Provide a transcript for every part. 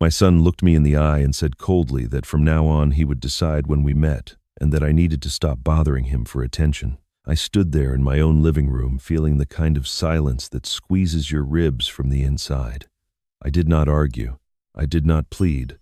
My son looked me in the eye and said coldly that from now on he would decide when we met, and that I needed to stop bothering him for attention. I stood there in my own living room, feeling the kind of silence that squeezes your ribs from the inside. I did not argue. I did not plead.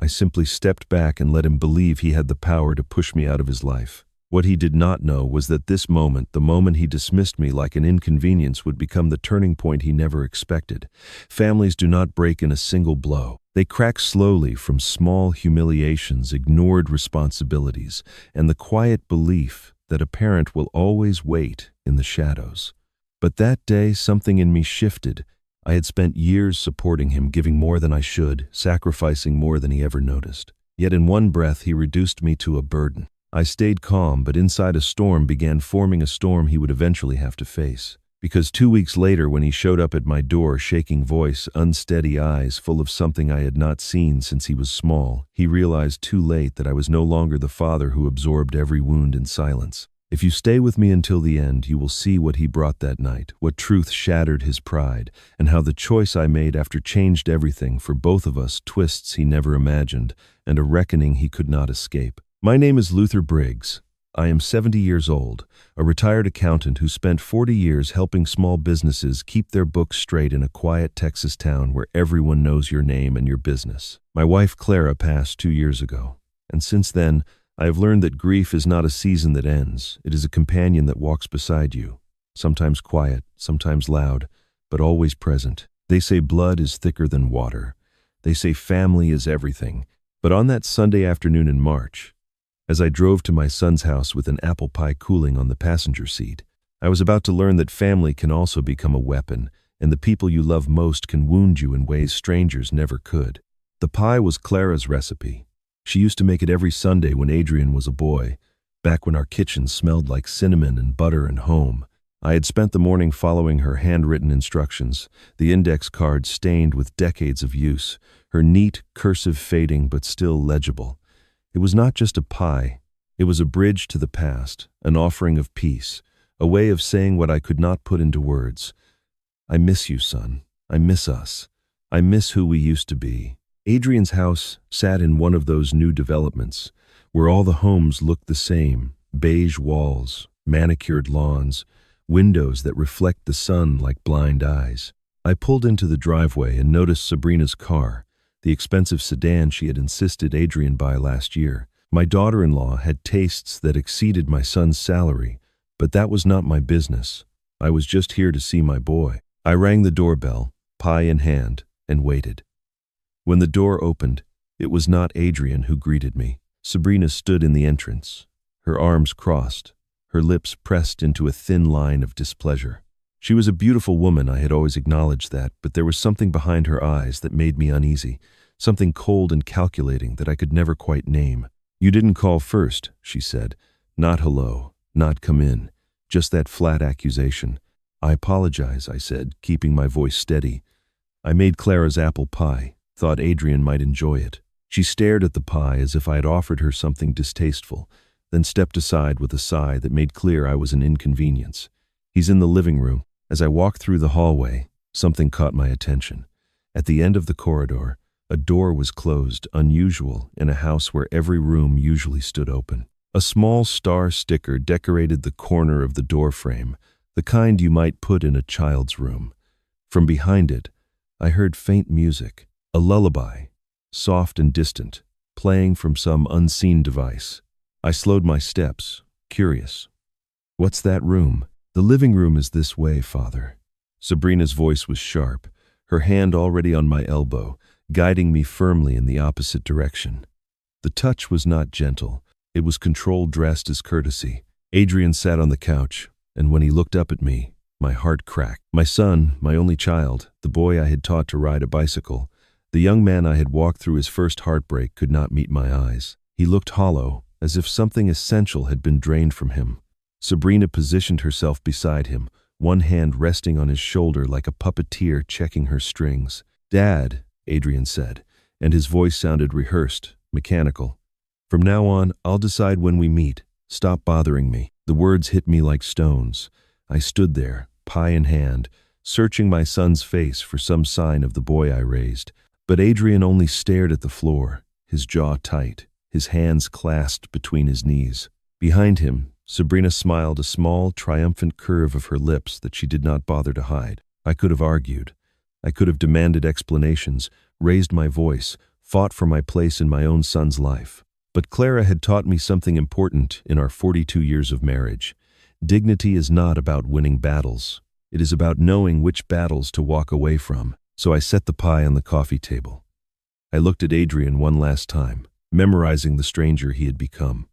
I simply stepped back and let him believe he had the power to push me out of his life. What he did not know was that this moment, the moment he dismissed me like an inconvenience, would become the turning point he never expected. Families do not break in a single blow. They crack slowly from small humiliations, ignored responsibilities, and the quiet belief that a parent will always wait in the shadows. But that day, something in me shifted. I had spent years supporting him, giving more than I should, sacrificing more than he ever noticed. Yet in one breath, he reduced me to a burden. I stayed calm, but inside a storm began forming, a storm he would eventually have to face. Because 2 weeks later, when he showed up at my door, shaking voice, unsteady eyes, full of something I had not seen since he was small, he realized too late that I was no longer the father who absorbed every wound in silence. If you stay with me until the end, you will see what he brought that night, what truth shattered his pride, and how the choice I made after changed everything for both of us, twists he never imagined, and a reckoning he could not escape. My name is Luther Briggs. I am 70 years old, a retired accountant who spent 40 years helping small businesses keep their books straight in a quiet Texas town where everyone knows your name and your business. My wife Clara passed 2 years ago, and since then, I have learned that grief is not a season that ends. It is a companion that walks beside you, sometimes quiet, sometimes loud, but always present. They say blood is thicker than water. They say family is everything. But on that Sunday afternoon in March, as I drove to my son's house with an apple pie cooling on the passenger seat, I was about to learn that family can also become a weapon, and the people you love most can wound you in ways strangers never could. The pie was Clara's recipe. She used to make it every Sunday when Adrian was a boy, back when our kitchen smelled like cinnamon and butter and home. I had spent the morning following her handwritten instructions, the index card stained with decades of use, her neat cursive fading but still legible. It was not just a pie, it was a bridge to the past, an offering of peace, a way of saying what I could not put into words. I miss you, son. I miss us. I miss who we used to be. Adrian's house sat in one of those new developments, where all the homes looked the same, beige walls, manicured lawns, windows that reflect the sun like blind eyes. I pulled into the driveway and noticed Sabrina's car, the expensive sedan she had insisted Adrian buy last year. My daughter-in-law had tastes that exceeded my son's salary, but that was not my business. I was just here to see my boy. I rang the doorbell, pie in hand, and waited. When the door opened, it was not Adrian who greeted me. Sabrina stood in the entrance, her arms crossed, her lips pressed into a thin line of displeasure. She was a beautiful woman, I had always acknowledged that, but there was something behind her eyes that made me uneasy, something cold and calculating that I could never quite name. "You didn't call first," she said. "Not hello, not come in, just that flat accusation." "I apologize," I said, keeping my voice steady. "I made Clara's apple pie, thought Adrian might enjoy it." She stared at the pie as if I had offered her something distasteful, then stepped aside with a sigh that made clear I was an inconvenience. "He's in the living room." As I walked through the hallway, something caught my attention. At the end of the corridor, a door was closed, unusual in a house where every room usually stood open. A small star sticker decorated the corner of the door frame, the kind you might put in a child's room. From behind it, I heard faint music, a lullaby, soft and distant, playing from some unseen device. I slowed my steps, curious. "What's that room?" "The living room is this way, Father." Sabrina's voice was sharp, her hand already on my elbow, guiding me firmly in the opposite direction. The touch was not gentle, it was controlled, dressed as courtesy. Adrian sat on the couch, and when he looked up at me, my heart cracked. My son, my only child, the boy I had taught to ride a bicycle, the young man I had walked through his first heartbreak, could not meet my eyes. He looked hollow, as if something essential had been drained from him. Sabrina positioned herself beside him, one hand resting on his shoulder like a puppeteer checking her strings. "Dad," Adrian said, and his voice sounded rehearsed, mechanical. "From now on, I'll decide when we meet. Stop bothering me." The words hit me like stones. I stood there, pie in hand, searching my son's face for some sign of the boy I raised. But Adrian only stared at the floor, his jaw tight, his hands clasped between his knees. Behind him, Sabrina smiled, a small, triumphant curve of her lips that she did not bother to hide. I could have argued. I could have demanded explanations, raised my voice, fought for my place in my own son's life. But Clara had taught me something important in our 42 years of marriage. Dignity is not about winning battles. It is about knowing which battles to walk away from. So I set the pie on the coffee table. I looked at Adrian one last time, memorizing the stranger he had become.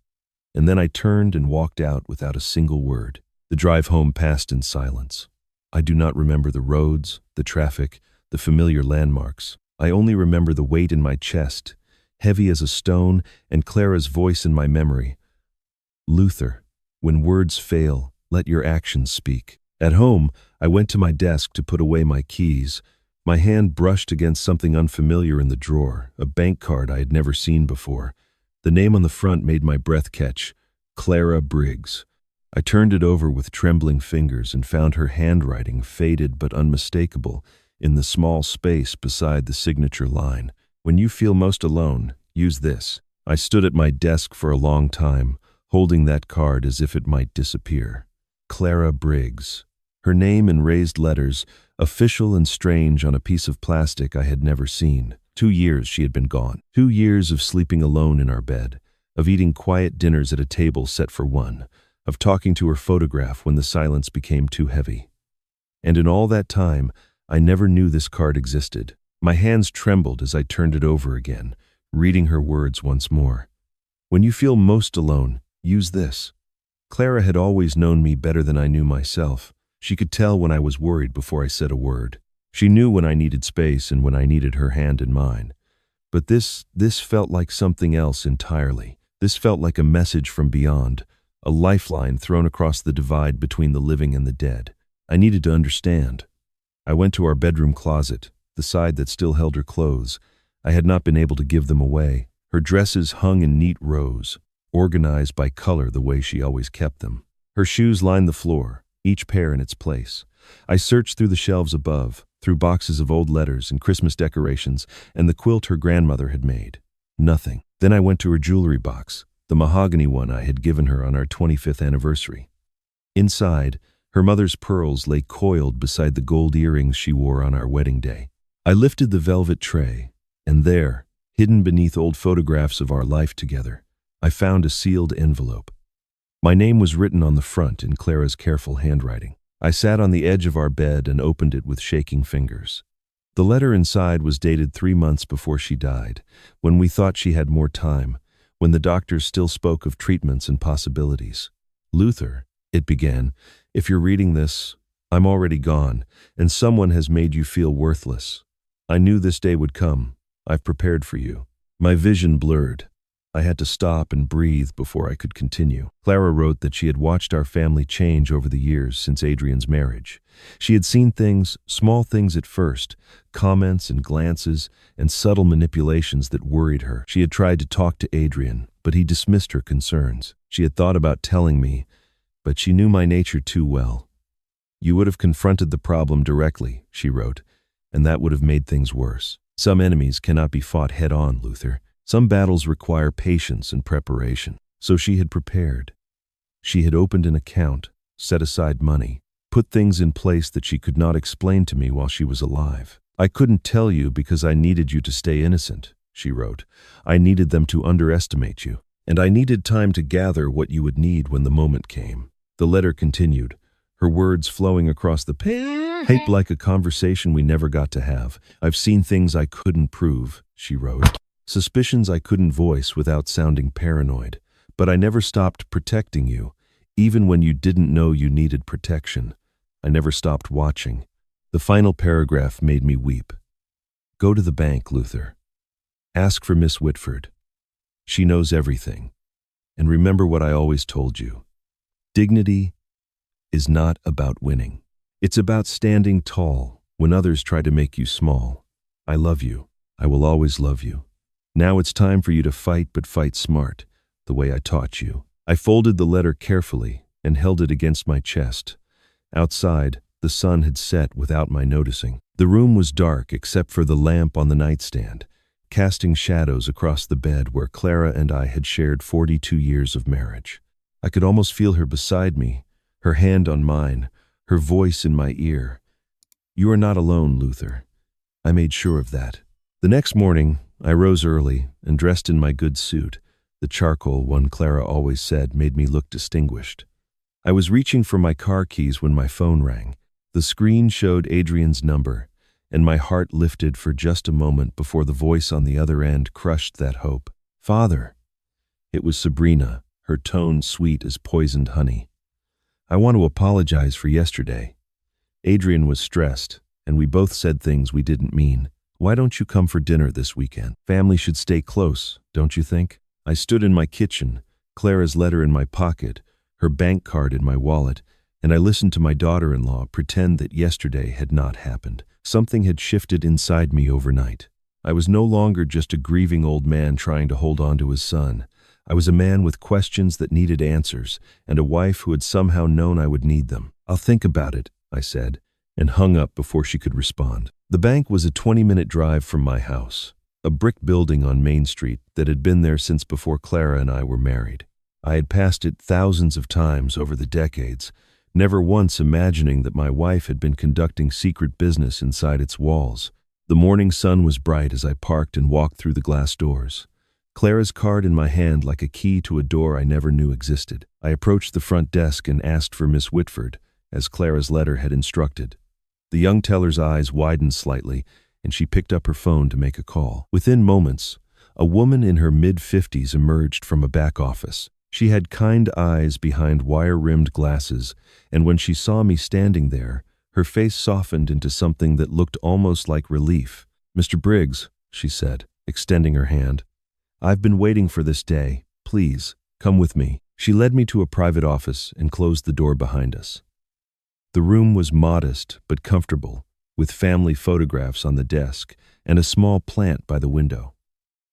And then I turned and walked out without a single word. The drive home passed in silence. I do not remember the roads, the traffic, the familiar landmarks. I only remember the weight in my chest, heavy as a stone, and Clara's voice in my memory. Luther, when words fail, let your actions speak. At home, I went to my desk to put away my keys. My hand brushed against something unfamiliar in the drawer, a bank card I had never seen before. The name on the front made my breath catch, Clara Briggs. I turned it over with trembling fingers and found her handwriting, faded but unmistakable, in the small space beside the signature line. When you feel most alone, use this. I stood at my desk for a long time, holding that card as if it might disappear. Clara Briggs. Her name in raised letters, official and strange on a piece of plastic I had never seen. 2 years she had been gone. 2 years of sleeping alone in our bed, of eating quiet dinners at a table set for one, of talking to her photograph when the silence became too heavy. And in all that time, I never knew this card existed. My hands trembled as I turned it over again, reading her words once more. When you feel most alone, use this. Clara had always known me better than I knew myself. She could tell when I was worried before I said a word. She knew when I needed space and when I needed her hand in mine. But this felt like something else entirely. This felt like a message from beyond, a lifeline thrown across the divide between the living and the dead. I needed to understand. I went to our bedroom closet, the side that still held her clothes. I had not been able to give them away. Her dresses hung in neat rows, organized by color the way she always kept them. Her shoes lined the floor, each pair in its place. I searched through the shelves above, through boxes of old letters and Christmas decorations and the quilt her grandmother had made. Nothing. Then I went to her jewelry box, the mahogany one I had given her on our 25th anniversary. Inside, her mother's pearls lay coiled beside the gold earrings she wore on our wedding day. I lifted the velvet tray, and there, hidden beneath old photographs of our life together, I found a sealed envelope. My name was written on the front in Clara's careful handwriting. I sat on the edge of our bed and opened it with shaking fingers. The letter inside was dated 3 months before she died, when we thought she had more time, when the doctors still spoke of treatments and possibilities. Luther, it began, if you're reading this, I'm already gone, and someone has made you feel worthless. I knew this day would come. I've prepared for you. My vision blurred. I had to stop and breathe before I could continue. Clara wrote that she had watched our family change over the years since Adrian's marriage. She had seen things, small things at first, comments and glances and subtle manipulations that worried her. She had tried to talk to Adrian, but he dismissed her concerns. She had thought about telling me, but she knew my nature too well. You would have confronted the problem directly, she wrote, and that would have made things worse. Some enemies cannot be fought head-on, Luther. Some battles require patience and preparation. So she had prepared. She had opened an account, set aside money, put things in place that she could not explain to me while she was alive. I couldn't tell you because I needed you to stay innocent, she wrote. I needed them to underestimate you, and I needed time to gather what you would need when the moment came. The letter continued, her words flowing across the page like a conversation we never got to have. I've seen things I couldn't prove, she wrote. Suspicions I couldn't voice without sounding paranoid, but I never stopped protecting you, even when you didn't know you needed protection. I never stopped watching. The final paragraph made me weep. Go to the bank, Luther. Ask for Miss Whitford. She knows everything. And remember what I always told you. Dignity is not about winning. It's about standing tall when others try to make you small. I love you. I will always love you. Now it's time for you to fight, but fight smart, the way I taught you. I folded the letter carefully and held it against my chest. Outside, the sun had set without my noticing. The room was dark except for the lamp on the nightstand, casting shadows across the bed where Clara and I had shared 42 years of marriage. I could almost feel her beside me, her hand on mine, her voice in my ear. "You are not alone, Luther." I made sure of that. The next morning, I rose early and dressed in my good suit. The charcoal one Clara always said made me look distinguished. I was reaching for my car keys when my phone rang. The screen showed Adrian's number, and my heart lifted for just a moment before the voice on the other end crushed that hope. "Father." It was Sabrina, her tone sweet as poisoned honey. "I want to apologize for yesterday. Adrian was stressed, and we both said things we didn't mean. Why don't you come for dinner this weekend? Family should stay close, don't you think?" I stood in my kitchen, Clara's letter in my pocket, her bank card in my wallet, and I listened to my daughter-in-law pretend that yesterday had not happened. Something had shifted inside me overnight. I was no longer just a grieving old man trying to hold on to his son. I was a man with questions that needed answers, and a wife who had somehow known I would need them. "I'll think about it," I said, and hung up before she could respond. The bank was a 20-minute drive from my house, a brick building on Main Street that had been there since before Clara and I were married. I had passed it thousands of times over the decades, never once imagining that my wife had been conducting secret business inside its walls. The morning sun was bright as I parked and walked through the glass doors, Clara's card in my hand like a key to a door I never knew existed. I approached the front desk and asked for Miss Whitford, as Clara's letter had instructed. The young teller's eyes widened slightly, and she picked up her phone to make a call. Within moments, a woman in her mid-50s emerged from a back office. She had kind eyes behind wire-rimmed glasses, and when she saw me standing there, her face softened into something that looked almost like relief. "Mr. Briggs," she said, extending her hand, "I've been waiting for this day. Please, come with me." She led me to a private office and closed the door behind us. The room was modest but comfortable, with family photographs on the desk and a small plant by the window.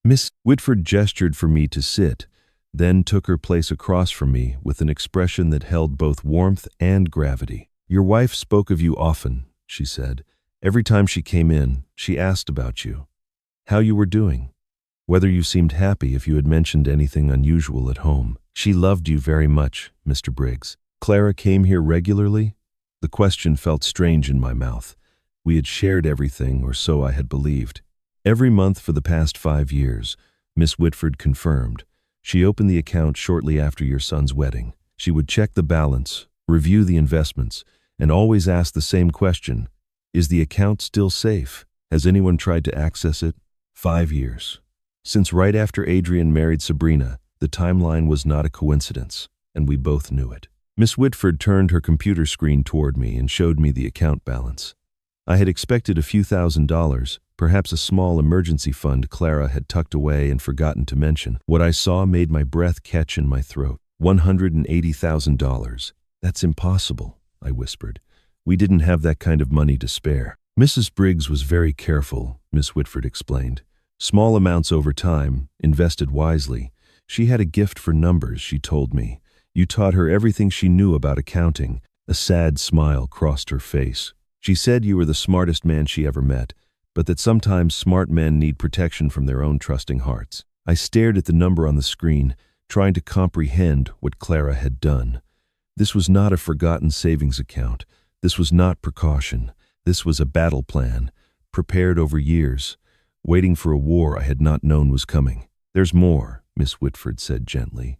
Miss Whitford gestured for me to sit, then took her place across from me with an expression that held both warmth and gravity. "Your wife spoke of you often," she said. "Every time she came in, she asked about you, how you were doing, whether you seemed happy, if you had mentioned anything unusual at home. She loved you very much, Mr. Briggs." "Clara came here regularly?" The question felt strange in my mouth. We had shared everything, or so I had believed. "Every month for the past 5 years," Miss Whitford confirmed. "She opened the account shortly after your son's wedding. She would check the balance, review the investments, and always ask the same question: is the account still safe? Has anyone tried to access it?" 5 years. Since right after Adrian married Sabrina, the timeline was not a coincidence, and we both knew it. Miss Whitford turned her computer screen toward me and showed me the account balance. I had expected a few $1,000s, perhaps a small emergency fund Clara had tucked away and forgotten to mention. What I saw made my breath catch in my throat. $180,000. "That's impossible," I whispered. "We didn't have that kind of money to spare." "Mrs. Briggs was very careful," Miss Whitford explained. "Small amounts over time, invested wisely. She had a gift for numbers, she told me. You taught her everything she knew about accounting." A sad smile crossed her face. "She said you were the smartest man she ever met, but that sometimes smart men need protection from their own trusting hearts." I stared at the number on the screen, trying to comprehend what Clara had done. This was not a forgotten savings account. This was not precaution. This was a battle plan, prepared over years, waiting for a war I had not known was coming. "There's more," Miss Whitford said gently.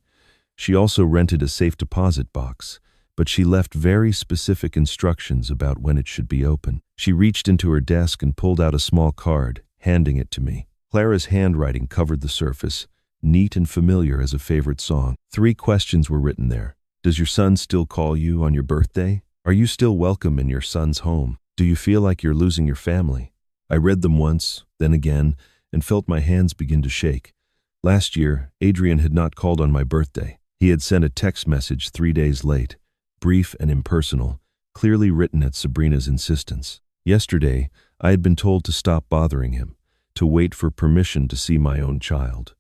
She also rented a safe deposit box, but she left very specific instructions about when it should be open. She reached into her desk and pulled out a small card, handing it to me. Clara's handwriting covered the surface, neat and familiar as a favorite song. 3 questions were written there. "Does your son still call you on your birthday? Are you still welcome in your son's home? Do you feel like you're losing your family?" I read them once, then again, and felt my hands begin to shake. Last year, Adrian had not called on my birthday. He had sent a text message 3 days late, brief and impersonal, clearly written at Sabrina's insistence. Yesterday, I had been told to stop bothering him, to wait for permission to see my own child.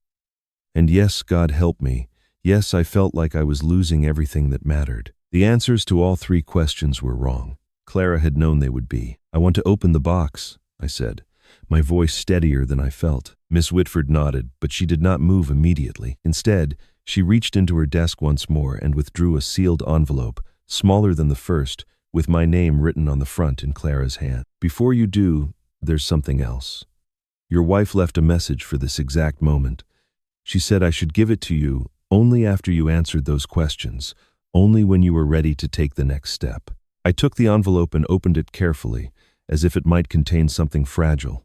And yes, God help me, yes, I felt like I was losing everything that mattered. The answers to all 3 questions were wrong. Clara had known they would be. "I want to open the box," I said, my voice steadier than I felt. Miss Whitford nodded, but she did not move immediately. Instead, she reached into her desk once more and withdrew a sealed envelope, smaller than the first, with my name written on the front in Clara's hand. "Before you do, there's something else. Your wife left a message for this exact moment. She said I should give it to you only after you answered those questions, only when you were ready to take the next step." I took the envelope and opened it carefully, as if it might contain something fragile.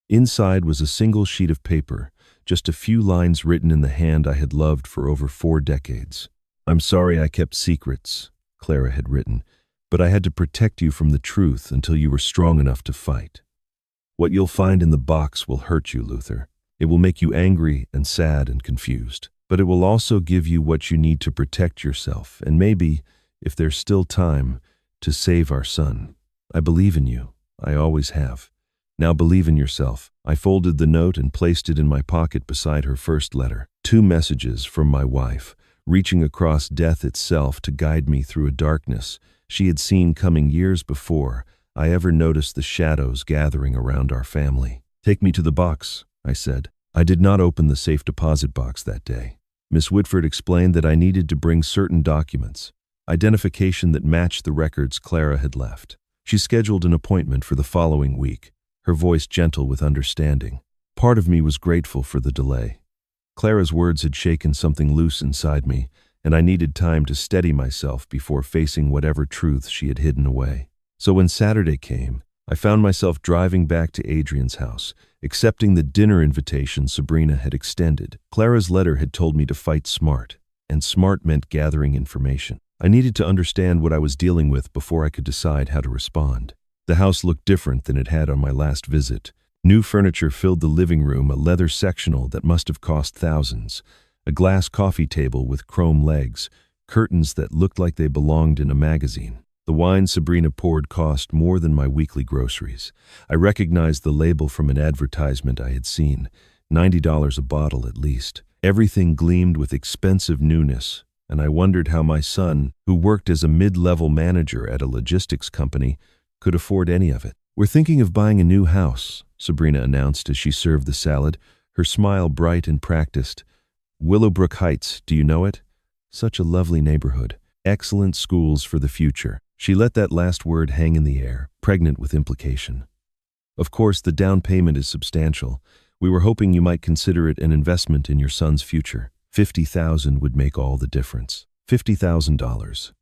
Inside was a single sheet of paper, just a few lines written in the hand I had loved for over 4 decades. "I'm sorry I kept secrets," Clara had written, "but I had to protect you from the truth until you were strong enough to fight. What you'll find in the box will hurt you, Luther. It will make you angry and sad and confused. But it will also give you what you need to protect yourself, and maybe, if there's still time, to save our son. I believe in you. I always have. Now believe in yourself." I folded the note and placed it in my pocket beside her first letter. 2 messages from my wife, reaching across death itself to guide me through a darkness she had seen coming years before I ever noticed the shadows gathering around our family. "Take me to the box," I said. I did not open the safe deposit box that day. Miss Whitford explained that I needed to bring certain documents, identification that matched the records Clara had left. She scheduled an appointment for the following week, her voice gentle with understanding. Part of me was grateful for the delay. Clara's words had shaken something loose inside me, and I needed time to steady myself before facing whatever truths she had hidden away. So when Saturday came, I found myself driving back to Adrian's house, accepting the dinner invitation Sabrina had extended. Clara's letter had told me to fight smart, and smart meant gathering information. I needed to understand what I was dealing with before I could decide how to respond. The house looked different than it had on my last visit. New furniture filled the living room, a leather sectional that must have cost thousands, a glass coffee table with chrome legs, curtains that looked like they belonged in a magazine. The wine Sabrina poured cost more than my weekly groceries. I recognized the label from an advertisement I had seen, $90 a bottle at least. Everything gleamed with expensive newness, and I wondered how my son, who worked as a mid-level manager at a logistics company, could afford any of it. "We're thinking of buying a new house," Sabrina announced as she served the salad, her smile bright and practiced. "Willowbrook Heights, do you know it? Such a lovely neighborhood. Excellent schools for the future." She let that last word hang in the air, pregnant with implication. "Of course, the down payment is substantial. We were hoping you might consider it an investment in your son's future. $50,000 would make all the difference." $50,000.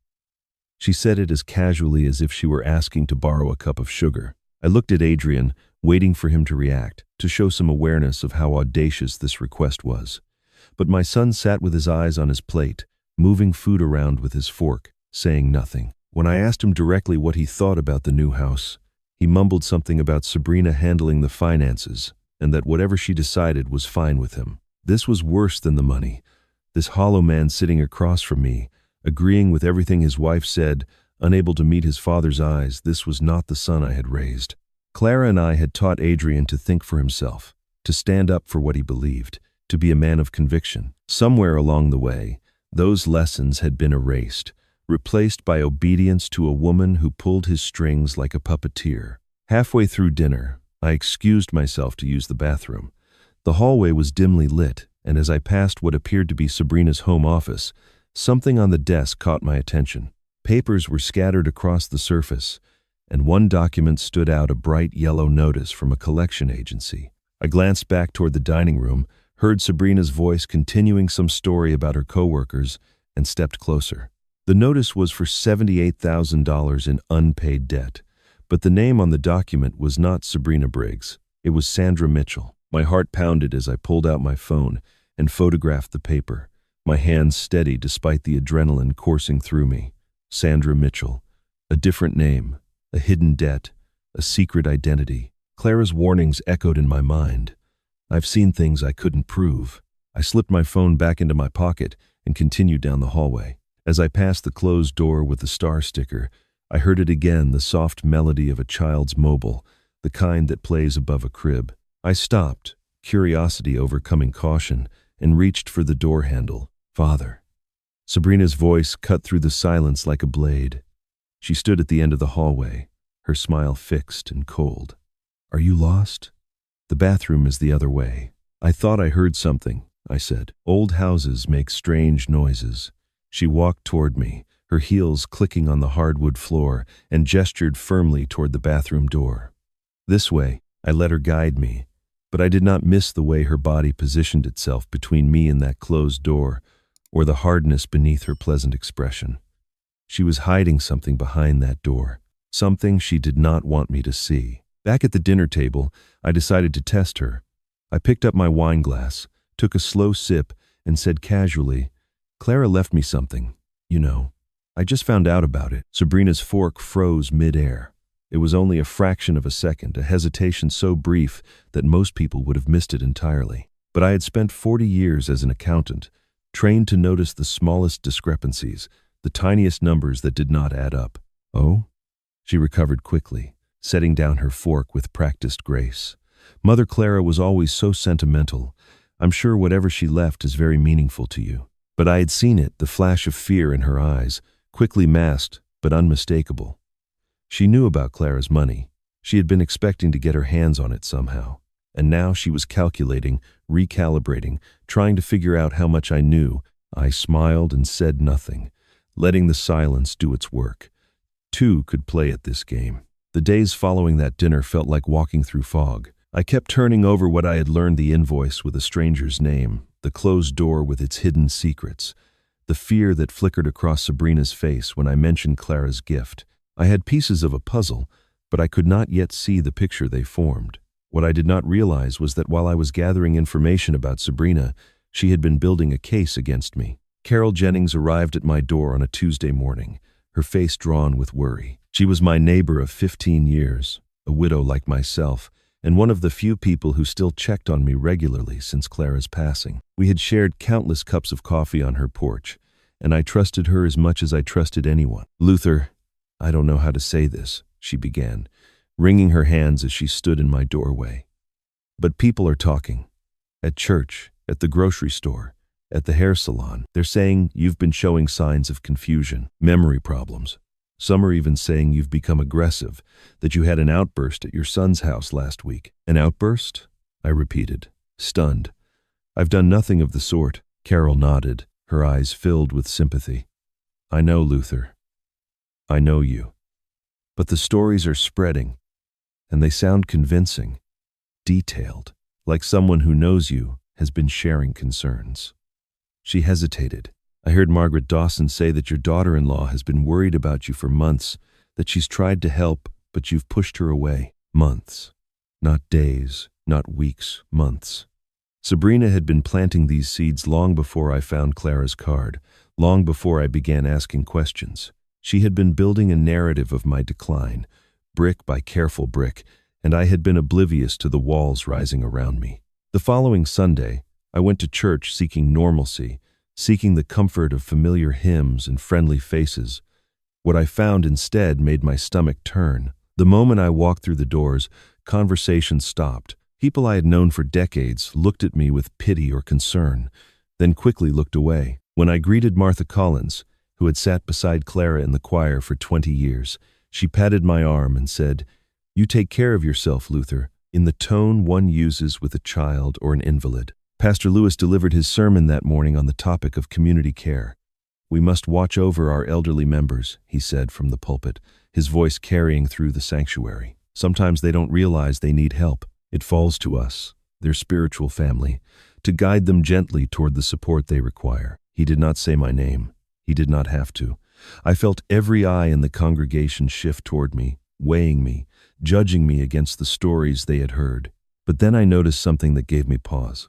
She said it as casually as if she were asking to borrow a cup of sugar. I looked at Adrian, waiting for him to react, to show some awareness of how audacious this request was. But my son sat with his eyes on his plate, moving food around with his fork, saying nothing. When I asked him directly what he thought about the new house, he mumbled something about Sabrina handling the finances, and that whatever she decided was fine with him. This was worse than the money. This hollow man sitting across from me, agreeing with everything his wife said, unable to meet his father's eyes, this was not the son I had raised. Clara and I had taught Adrian to think for himself, to stand up for what he believed, to be a man of conviction. Somewhere along the way, those lessons had been erased, replaced by obedience to a woman who pulled his strings like a puppeteer. Halfway through dinner, I excused myself to use the bathroom. The hallway was dimly lit, and as I passed what appeared to be Sabrina's home office, something on the desk caught my attention. Papers were scattered across the surface, and one document stood out, a bright yellow notice from a collection agency. I glanced back toward the dining room, heard Sabrina's voice continuing some story about her coworkers, and stepped closer. The notice was for $78,000 in unpaid debt, but the name on the document was not Sabrina Briggs. It was Sandra Mitchell. My heart pounded as I pulled out my phone and photographed the paper, my hands steady despite the adrenaline coursing through me. Sandra Mitchell. A different name, a hidden debt, a secret identity. Clara's warnings echoed in my mind. I've seen things I couldn't prove. I slipped my phone back into my pocket and continued down the hallway. As I passed the closed door with the star sticker, I heard it again, the soft melody of a child's mobile, the kind that plays above a crib. I stopped, curiosity overcoming caution, and reached for the door handle. "Father." Sabrina's voice cut through the silence like a blade. She stood at the end of the hallway, her smile fixed and cold. "Are you lost?" "The bathroom is the other way." "I thought I heard something," I said. "Old houses make strange noises." She walked toward me, her heels clicking on the hardwood floor, and gestured firmly toward the bathroom door. "This way." I let her guide me, but I did not miss the way her body positioned itself between me and that closed door, or the hardness beneath her pleasant expression. She was hiding something behind that door, something she did not want me to see. Back at the dinner table, I decided to test her. I picked up my wine glass, took a slow sip, and said casually, "Clara left me something, you know. I just found out about it." Sabrina's fork froze mid-air. It was only a fraction of a second, a hesitation so brief that most people would have missed it entirely. But I had spent 40 years as an accountant, trained to notice the smallest discrepancies, the tiniest numbers that did not add up. "Oh?" She recovered quickly, setting down her fork with practiced grace. "Mother Clara was always so sentimental. I'm sure whatever she left is very meaningful to you." But I had seen it, the flash of fear in her eyes, quickly masked but unmistakable. She knew about Clara's money. She had been expecting to get her hands on it somehow. And now she was calculating, recalibrating, trying to figure out how much I knew. I smiled and said nothing, letting the silence do its work. Two could play at this game. The days following that dinner felt like walking through fog. I kept turning over what I had learned: the invoice with a stranger's name, the closed door with its hidden secrets, the fear that flickered across Sabrina's face when I mentioned Clara's gift. I had pieces of a puzzle, but I could not yet see the picture they formed. What I did not realize was that while I was gathering information about Sabrina, she had been building a case against me. Carol Jennings arrived at my door on a Tuesday morning, her face drawn with worry. She was my neighbor of 15 years, a widow like myself, and one of the few people who still checked on me regularly since Clara's passing. We had shared countless cups of coffee on her porch, and I trusted her as much as I trusted anyone. "Luther, I don't know how to say this," she began, wringing her hands as she stood in my doorway. "But people are talking. At church, at the grocery store, at the hair salon. They're saying you've been showing signs of confusion, memory problems. Some are even saying you've become aggressive, that you had an outburst at your son's house last week." "An outburst?" I repeated, stunned. "I've done nothing of the sort." Carol nodded, her eyes filled with sympathy. "I know, Luther. I know you. But the stories are spreading, and they sound convincing, detailed, like someone who knows you has been sharing concerns." She hesitated. "I heard Margaret Dawson say that your daughter-in-law has been worried about you for months, that she's tried to help, but you've pushed her away." Months. Not days, not weeks, months. Sabrina had been planting these seeds long before I found Clara's card, long before I began asking questions. She had been building a narrative of my decline, brick by careful brick, and I had been oblivious to the walls rising around me. The following Sunday, I went to church seeking normalcy, seeking the comfort of familiar hymns and friendly faces. What I found instead made my stomach turn. The moment I walked through the doors, conversation stopped. People I had known for decades looked at me with pity or concern, then quickly looked away. When I greeted Martha Collins, who had sat beside Clara in the choir for 20 years, she patted my arm and said, "You take care of yourself, Luther," in the tone one uses with a child or an invalid. Pastor Lewis delivered his sermon that morning on the topic of community care. "We must watch over our elderly members," he said from the pulpit, his voice carrying through the sanctuary. "Sometimes they don't realize they need help. It falls to us, their spiritual family, to guide them gently toward the support they require." He did not say my name. He did not have to. I felt every eye in the congregation shift toward me, weighing me, judging me against the stories they had heard. But then I noticed something that gave me pause.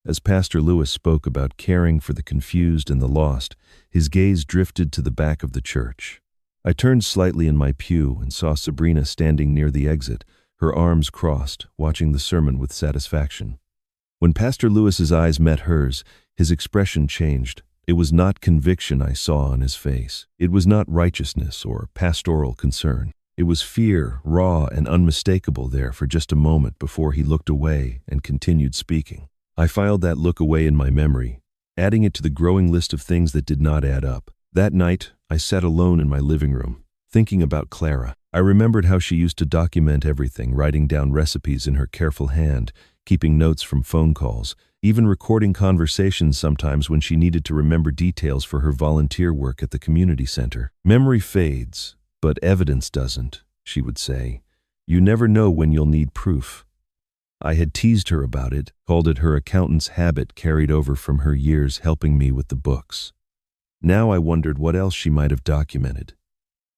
As Pastor Lewis spoke about caring for the confused and the lost, his gaze drifted to the back of the church. I turned slightly in my pew and saw Sabrina standing near the exit, her arms crossed, watching the sermon with satisfaction. When Pastor Lewis's eyes met hers, his expression changed. It was not conviction I saw on his face. It was not righteousness or pastoral concern. It was fear, raw and unmistakable there for just a moment before he looked away and continued speaking. I filed that look away in my memory, adding it to the growing list of things that did not add up. That night, I sat alone in my living room, thinking about Clara. I remembered how she used to document everything, writing down recipes in her careful hand, keeping notes from phone calls, even recording conversations sometimes when she needed to remember details for her volunteer work at the community center. Memory fades, but evidence doesn't, she would say. You never know when you'll need proof. I had teased her about it, called it her accountant's habit carried over from her years helping me with the books. Now I wondered what else she might have documented.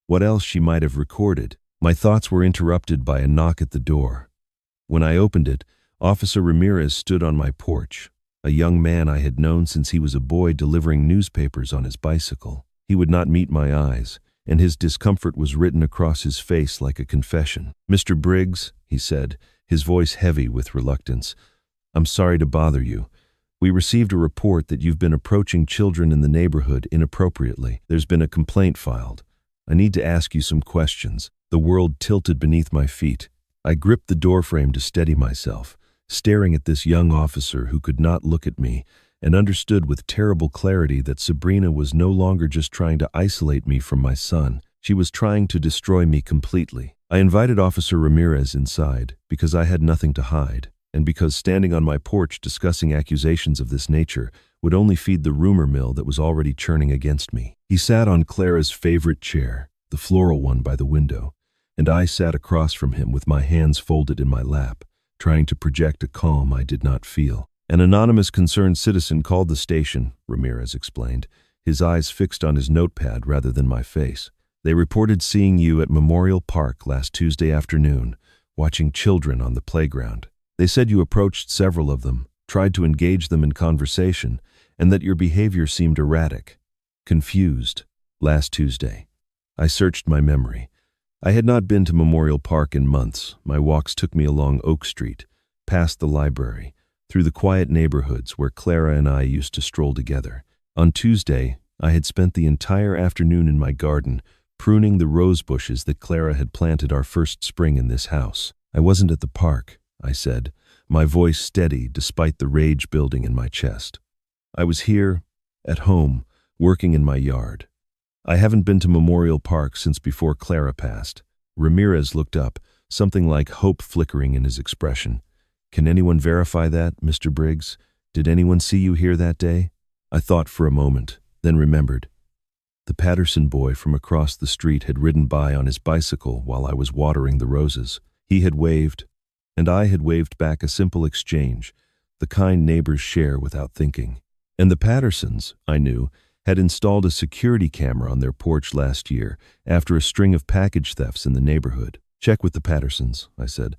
What else she might have recorded. My thoughts were interrupted by a knock at the door. When I opened it, Officer Ramirez stood on my porch, a young man I had known since he was a boy delivering newspapers on his bicycle. He would not meet my eyes, and his discomfort was written across his face like a confession. "Mr. Briggs," he said, his voice heavy with reluctance, "I'm sorry to bother you. We received a report that you've been approaching children in the neighborhood inappropriately. There's been a complaint filed. I need to ask you some questions." The world tilted beneath my feet. I gripped the doorframe to steady myself, staring at this young officer who could not look at me, and understood with terrible clarity that Sabrina was no longer just trying to isolate me from my son. She was trying to destroy me completely. I invited Officer Ramirez inside because I had nothing to hide, and because standing on my porch discussing accusations of this nature would only feed the rumor mill that was already churning against me. He sat on Clara's favorite chair, the floral one by the window, and I sat across from him with my hands folded in my lap, trying to project a calm I did not feel. "An anonymous concerned citizen called the station," Ramirez explained, his eyes fixed on his notepad rather than my face. "They reported seeing you at Memorial Park last Tuesday afternoon, watching children on the playground. They said you approached several of them, tried to engage them in conversation, and that your behavior seemed erratic, confused, last Tuesday." I searched my memory. I had not been to Memorial Park in months. My walks took me along Oak Street, past the library, through the quiet neighborhoods where Clara and I used to stroll together. On Tuesday, I had spent the entire afternoon in my garden, pruning the rose bushes that Clara had planted our first spring in this house. "I wasn't at the park," I said, my voice steady despite the rage building in my chest. "I was here, at home, working in my yard. I haven't been to Memorial Park since before Clara passed." Ramirez looked up, something like hope flickering in his expression. "Can anyone verify that, Mr. Briggs? Did anyone see you here that day?" I thought for a moment, then remembered. The Patterson boy from across the street had ridden by on his bicycle while I was watering the roses. He had waved, and I had waved back, a simple exchange, the kind neighbors share without thinking. And the Pattersons, I knew, had installed a security camera on their porch last year after a string of package thefts in the neighborhood. "Check with the Pattersons," I said.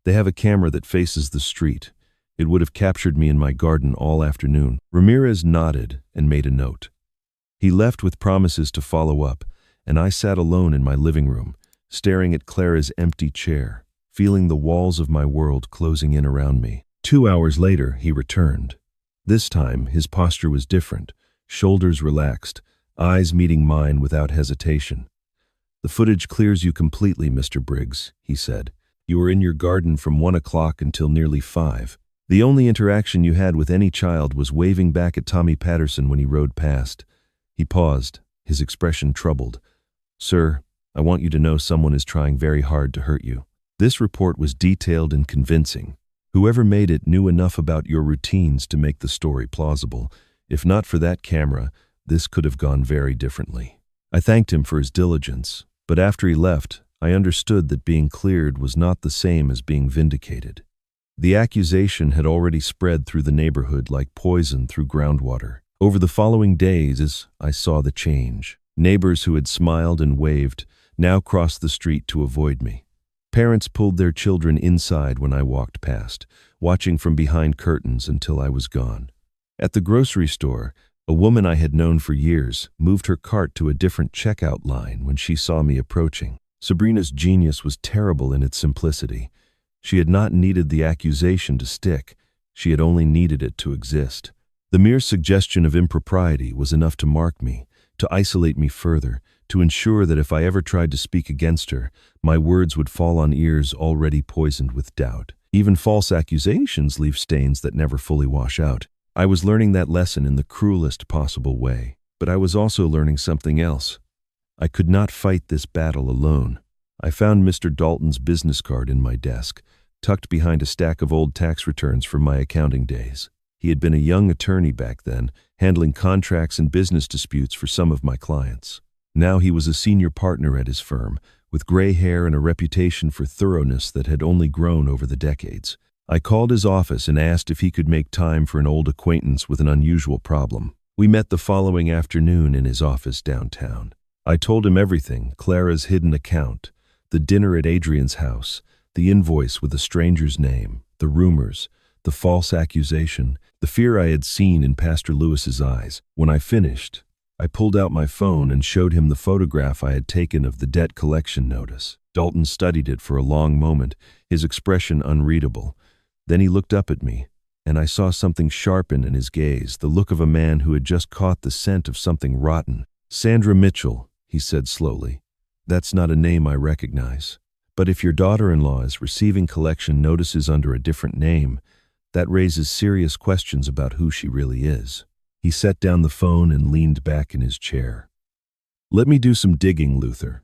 "They have a camera that faces the street. It would have captured me in my garden all afternoon." Ramirez nodded and made a note. He left with promises to follow up, and I sat alone in my living room, staring at Clara's empty chair, feeling the walls of my world closing in around me. 2 hours later, he returned. This time, his posture was different. Shoulders relaxed, eyes meeting mine without hesitation. "The footage clears you completely, Mr. Briggs," he said. "You were in your garden from 1 o'clock until nearly 5. The only interaction you had with any child was waving back at Tommy Patterson when he rode past." He paused, his expression troubled. "Sir, I want you to know someone is trying very hard to hurt you." This report was detailed and convincing. Whoever made it knew enough about your routines to make the story plausible. If not for that camera, this could have gone very differently. I thanked him for his diligence, but after he left, I understood that being cleared was not the same as being vindicated. The accusation had already spread through the neighborhood like poison through groundwater. Over the following days, I saw the change. Neighbors who had smiled and waved now crossed the street to avoid me. Parents pulled their children inside when I walked past, watching from behind curtains until I was gone. At the grocery store, a woman I had known for years moved her cart to a different checkout line when she saw me approaching. Sabrina's genius was terrible in its simplicity. She had not needed the accusation to stick. She had only needed it to exist. The mere suggestion of impropriety was enough to mark me, to isolate me further, to ensure that if I ever tried to speak against her, my words would fall on ears already poisoned with doubt. Even false accusations leave stains that never fully wash out. I was learning that lesson in the cruelest possible way, but I was also learning something else. I could not fight this battle alone. I found Mr. Dalton's business card in my desk, tucked behind a stack of old tax returns from my accounting days. He had been a young attorney back then, handling contracts and business disputes for some of my clients. Now he was a senior partner at his firm, with gray hair and a reputation for thoroughness that had only grown over the decades. I called his office and asked if he could make time for an old acquaintance with an unusual problem. We met the following afternoon in his office downtown. I told him everything: Clara's hidden account, the dinner at Adrian's house, the invoice with a stranger's name, the rumors, the false accusation, the fear I had seen in Pastor Lewis's eyes. When I finished, I pulled out my phone and showed him the photograph I had taken of the debt collection notice. Dalton studied it for a long moment, his expression unreadable. Then he looked up at me, and I saw something sharpen in his gaze, the look of a man who had just caught the scent of something rotten. "Sandra Mitchell," he said slowly. "That's not a name I recognize. But if your daughter-in-law is receiving collection notices under a different name, that raises serious questions about who she really is." He set down the phone and leaned back in his chair. "Let me do some digging, Luther.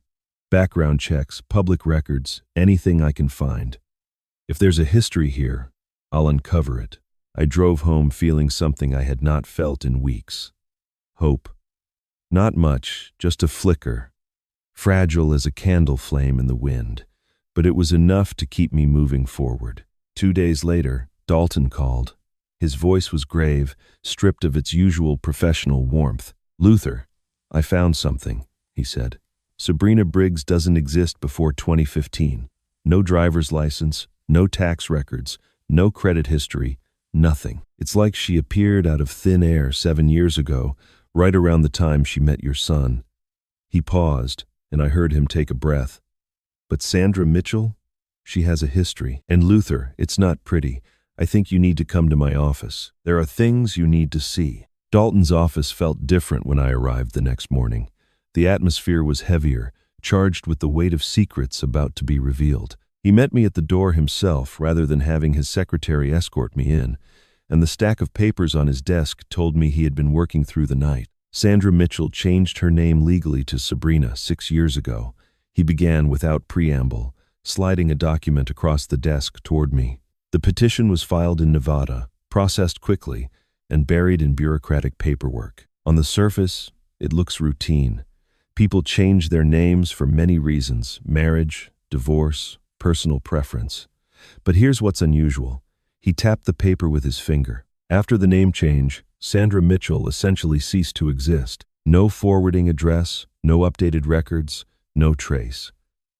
Background checks, public records, anything I can find. If there's a history here, I'll uncover it." I drove home feeling something I had not felt in weeks. Hope. Not much, just a flicker, fragile as a candle flame in the wind, but it was enough to keep me moving forward. 2 days later, Dalton called. His voice was grave, stripped of its usual professional warmth. "Luther, I found something," he said. "Sabrina Briggs doesn't exist before 2015. No driver's license, no tax records, no credit history, nothing. It's like she appeared out of thin air 7 years ago, right around the time she met your son." He paused, and I heard him take a breath. "But Sandra Mitchell? She has a history. And Luther, it's not pretty. I think you need to come to my office. There are things you need to see." Dalton's office felt different when I arrived the next morning. The atmosphere was heavier, charged with the weight of secrets about to be revealed. He met me at the door himself rather than having his secretary escort me in, and the stack of papers on his desk told me he had been working through the night. Sandra Mitchell changed her name legally to Sabrina 6 years ago. He began without preamble, sliding a document across the desk toward me. The petition was filed in Nevada, processed quickly, and buried in bureaucratic paperwork. On the surface, it looks routine. People change their names for many reasons: marriage, divorce, personal preference. But here's what's unusual. He tapped the paper with his finger. After the name change, Sandra Mitchell essentially ceased to exist. No forwarding address, no updated records, no trace.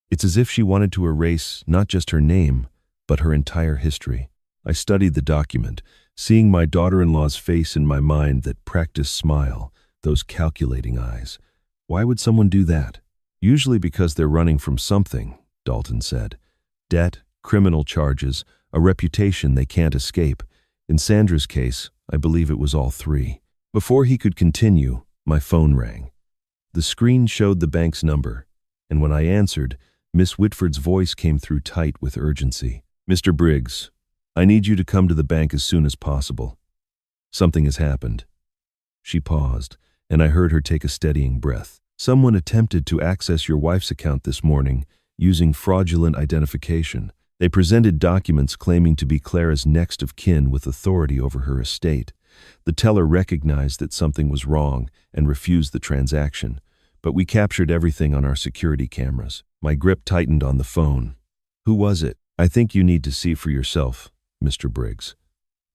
It's as if she wanted to erase not just her name, but her entire history. I studied the document, seeing my daughter-in-law's face in my mind, that practiced smile, those calculating eyes. Why would someone do that? Usually because they're running from something, Dalton said. Debt, criminal charges, a reputation they can't escape. In Sandra's case, I believe it was all three. Before he could continue, my phone rang. The screen showed the bank's number, and when I answered, Miss Whitford's voice came through tight with urgency. "Mr. Briggs, I need you to come to the bank as soon as possible. Something has happened." She paused, and I heard her take a steadying breath. "Someone attempted to access your wife's account this morning using fraudulent identification. They presented documents claiming to be Clara's next of kin with authority over her estate. The teller recognized that something was wrong and refused the transaction, but we captured everything on our security cameras." My grip tightened on the phone. "Who was it?" "I think you need to see for yourself, Mr. Briggs.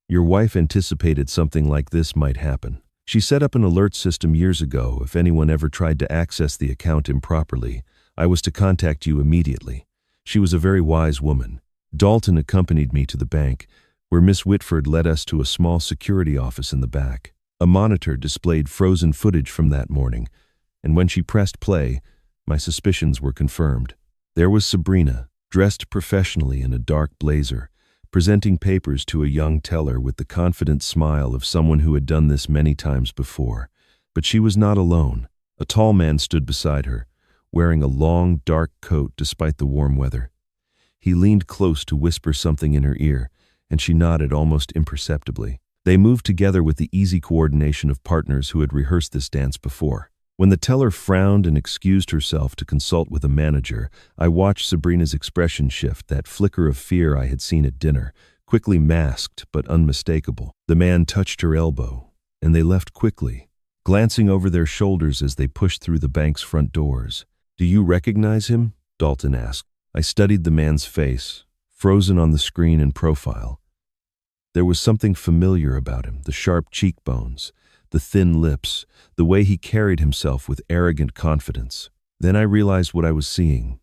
Your wife anticipated something like this might happen. She set up an alert system years ago. If anyone ever tried to access the account improperly, I was to contact you immediately. She was a very wise woman." Dalton accompanied me to the bank, where Miss Whitford led us to a small security office in the back. A monitor displayed frozen footage from that morning, and when she pressed play, my suspicions were confirmed. There was Sabrina, dressed professionally in a dark blazer, presenting papers to a young teller with the confident smile of someone who had done this many times before. But she was not alone. A tall man stood beside her, wearing a long, dark coat despite the warm weather. He leaned close to whisper something in her ear, and she nodded almost imperceptibly. They moved together with the easy coordination of partners who had rehearsed this dance before. When the teller frowned and excused herself to consult with a manager, I watched Sabrina's expression shift, that flicker of fear I had seen at dinner, quickly masked but unmistakable. The man touched her elbow, and they left quickly, glancing over their shoulders as they pushed through the bank's front doors. "Do you recognize him?" Dalton asked. I studied the man's face, frozen on the screen in profile. There was something familiar about him, the sharp cheekbones, the thin lips, the way he carried himself with arrogant confidence. Then I realized what I was seeing.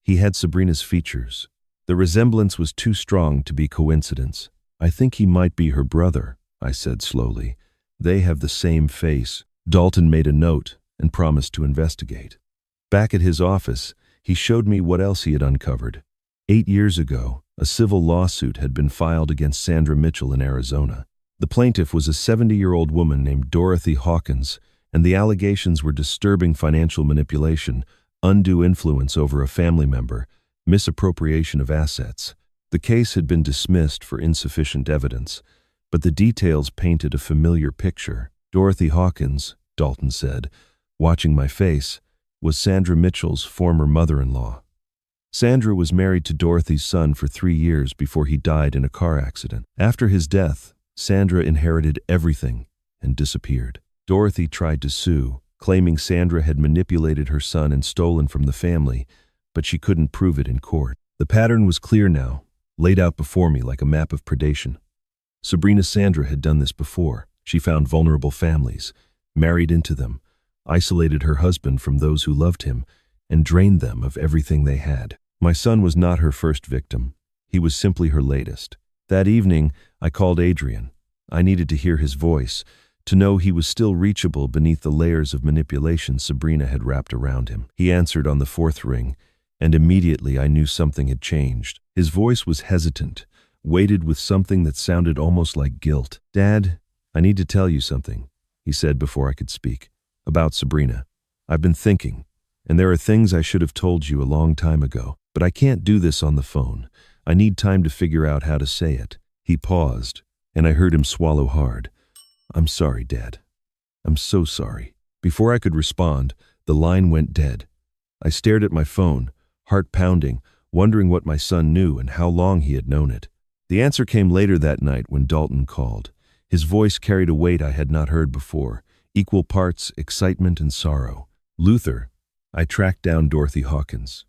He had Sabrina's features. The resemblance was too strong to be coincidence. "I think he might be her brother," I said slowly. "They have the same face." Dalton made a note and promised to investigate. Back at his office, he showed me what else he had uncovered. 8 years ago, a civil lawsuit had been filed against Sandra Mitchell in Arizona. The plaintiff was a 70-year-old woman named Dorothy Hawkins, and the allegations were disturbing financial manipulation, undue influence over a family member, misappropriation of assets. The case had been dismissed for insufficient evidence, but the details painted a familiar picture. Dorothy Hawkins, Dalton said, watching my face, was Sandra Mitchell's former mother-in-law. Sandra was married to Dorothy's son for 3 years before he died in a car accident. After his death, Sandra inherited everything and disappeared. Dorothy tried to sue, claiming Sandra had manipulated her son and stolen from the family, but she couldn't prove it in court. The pattern was clear now, laid out before me like a map of predation. Sabrina Sandra had done this before. She found vulnerable families, married into them, isolated her husband from those who loved him, and drained them of everything they had. My son was not her first victim. He was simply her latest. That evening, I called Adrian. I needed to hear his voice, to know he was still reachable beneath the layers of manipulation Sabrina had wrapped around him. He answered on the 4th ring, and immediately I knew something had changed. His voice was hesitant, weighted with something that sounded almost like guilt. "Dad, I need to tell you something," he said before I could speak. "About Sabrina. I've been thinking, and there are things I should have told you a long time ago, but I can't do this on the phone. I need time to figure out how to say it." He paused, and I heard him swallow hard. "I'm sorry, Dad. I'm so sorry." Before I could respond, the line went dead. I stared at my phone, heart pounding, wondering what my son knew and how long he had known it. The answer came later that night when Dalton called. His voice carried a weight I had not heard before, equal parts excitement and sorrow. "Luther, I tracked down Dorothy Hawkins.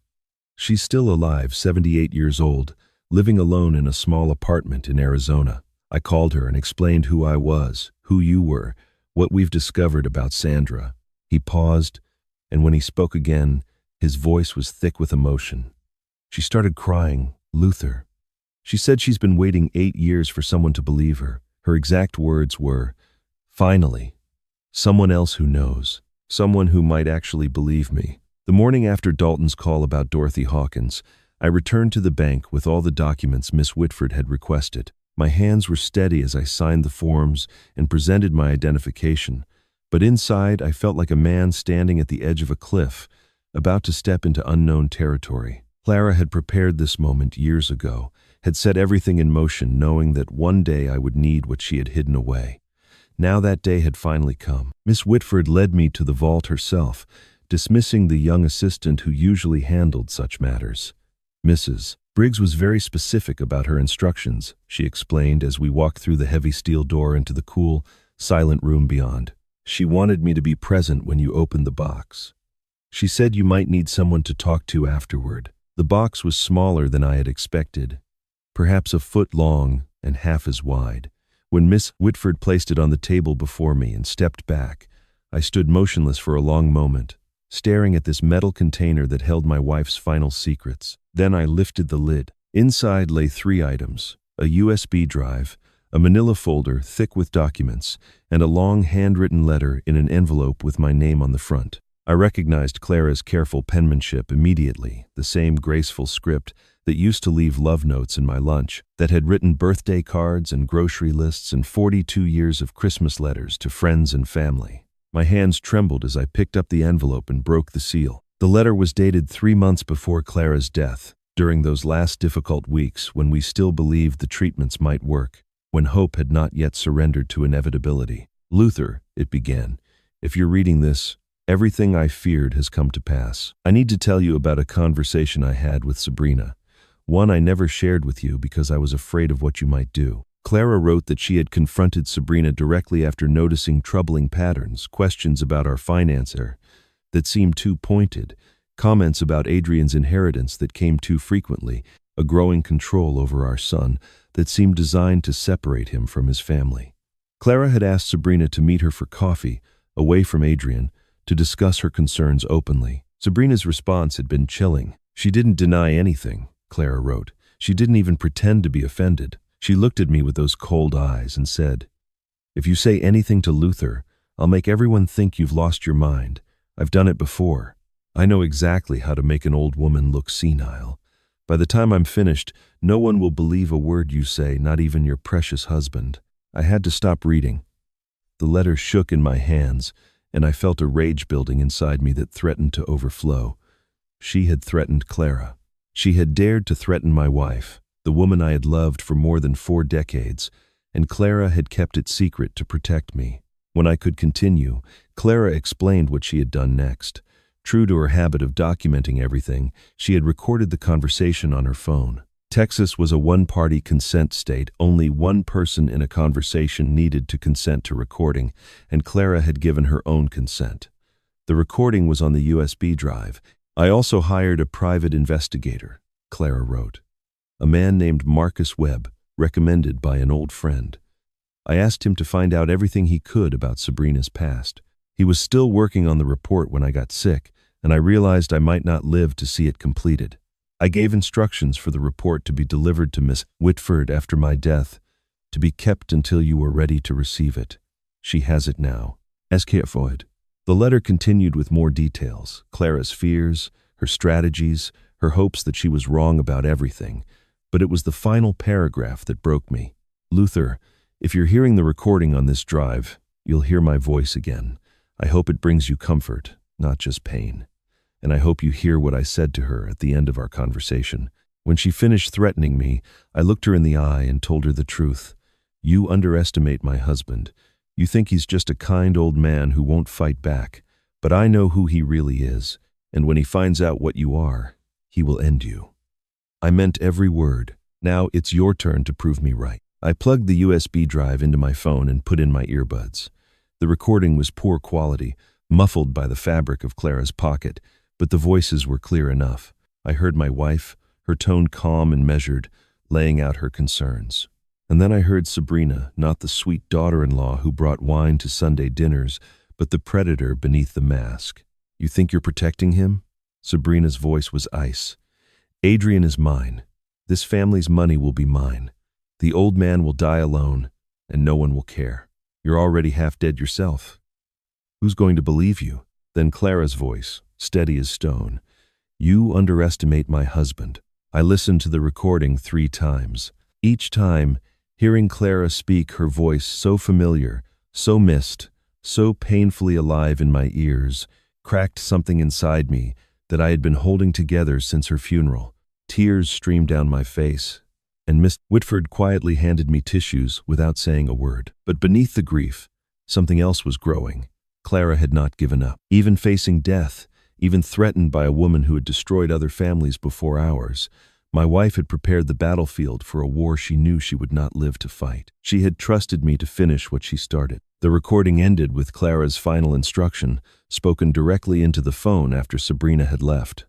She's still alive, 78 years old, living alone in a small apartment in Arizona. I called her and explained who I was, who you were, what we've discovered about Sandra." He paused, and when he spoke again, his voice was thick with emotion. She started crying. "Luther." She said she's been waiting 8 years for someone to believe her. Her exact words were, "Finally, someone else who knows, someone who might actually believe me." The morning after Dalton's call about Dorothy Hawkins, I returned to the bank with all the documents Miss Whitford had requested. My hands were steady as I signed the forms and presented my identification, but inside I felt like a man standing at the edge of a cliff, about to step into unknown territory. Clara had prepared this moment years ago, had set everything in motion knowing that one day I would need what she had hidden away. Now that day had finally come. Miss Whitford led me to the vault herself, dismissing the young assistant who usually handled such matters. "Mrs. Briggs was very specific about her instructions," she explained as we walked through the heavy steel door into the cool, silent room beyond. "She wanted me to be present when you opened the box. She said you might need someone to talk to afterward." The box was smaller than I had expected, perhaps a foot long and half as wide. When Miss Whitford placed it on the table before me and stepped back, I stood motionless for a long moment, staring at this metal container that held my wife's final secrets. Then I lifted the lid. Inside lay 3 items: a USB drive, a manila folder thick with documents, and a long handwritten letter in an envelope with my name on the front. I recognized Clara's careful penmanship immediately, the same graceful script that used to leave love notes in my lunch, that had written birthday cards and grocery lists and 42 years of Christmas letters to friends and family. My hands trembled as I picked up the envelope and broke the seal. The letter was dated 3 months before Clara's death, during those last difficult weeks when we still believed the treatments might work, when hope had not yet surrendered to inevitability. "Luther," it began, "if you're reading this, Everything I feared has come to pass. I need to tell you about a conversation I had with Sabrina. One I never shared with you because I was afraid of what you might do. Clara wrote that she had confronted Sabrina directly after noticing troubling patterns, questions about our financer that seemed too pointed, comments about Adrian's inheritance that came too frequently, a growing control over our son that seemed designed to separate him from his family. Clara had asked Sabrina to meet her for coffee, away from Adrian, to discuss her concerns openly. Sabrina's response had been chilling. She didn't deny anything, Clara wrote. She didn't even pretend to be offended. She looked at me with those cold eyes and said, "If you say anything to Luther, I'll make everyone think you've lost your mind. I've done it before. I know exactly how to make an old woman look senile. By the time I'm finished, no one will believe a word you say, not even your precious husband." I had to stop reading. The letter shook in my hands, and I felt a rage building inside me that threatened to overflow. She had threatened Clara. She had dared to threaten my wife, the woman I had loved for more than 4 decades, and Clara had kept it secret to protect me. When I could continue, Clara explained what she had done next. True to her habit of documenting everything, she had recorded the conversation on her phone. Texas was a one-party consent state. Only one person in a conversation needed to consent to recording, and Clara had given her own consent. The recording was on the USB drive. I also hired a private investigator, Clara wrote. A man named Marcus Webb, recommended by an old friend. I asked him to find out everything he could about Sabrina's past. He was still working on the report when I got sick, and I realized I might not live to see it completed. I gave instructions for the report to be delivered to Miss Whitford after my death, to be kept until you were ready to receive it. She has it now. Avoid. The letter continued with more details, Clara's fears, her strategies, her hopes that she was wrong about everything. But it was the final paragraph that broke me. "Luther, if you're hearing the recording on this drive, you'll hear my voice again. I hope it brings you comfort, not just pain. And I hope you hear what I said to her at the end of our conversation. When she finished threatening me, I looked her in the eye and told her the truth. You underestimate my husband. You think he's just a kind old man who won't fight back. But I know who he really is, and when he finds out what you are, he will end you." I meant every word. Now it's your turn to prove me right. I plugged the USB drive into my phone and put in my earbuds. The recording was poor quality, muffled by the fabric of Clara's pocket, but the voices were clear enough. I heard my wife, her tone calm and measured, laying out her concerns. And then I heard Sabrina, not the sweet daughter-in-law who brought wine to Sunday dinners, but the predator beneath the mask. "You think you're protecting him?" Sabrina's voice was ice. "Adrian is mine. This family's money will be mine. The old man will die alone, and no one will care. You're already half dead yourself. Who's going to believe you?" Then Clara's voice, steady as stone. "You underestimate my husband." I listened to the recording 3 times. Each time, hearing Clara speak, her voice so familiar, so missed, so painfully alive in my ears, cracked something inside me that I had been holding together since her funeral. Tears streamed down my face, and Miss Whitford quietly handed me tissues without saying a word. But beneath the grief, something else was growing. Clara had not given up. Even facing death, even threatened by a woman who had destroyed other families before ours, my wife had prepared the battlefield for a war she knew she would not live to fight. She had trusted me to finish what she started. The recording ended with Clara's final instruction, spoken directly into the phone after Sabrina had left.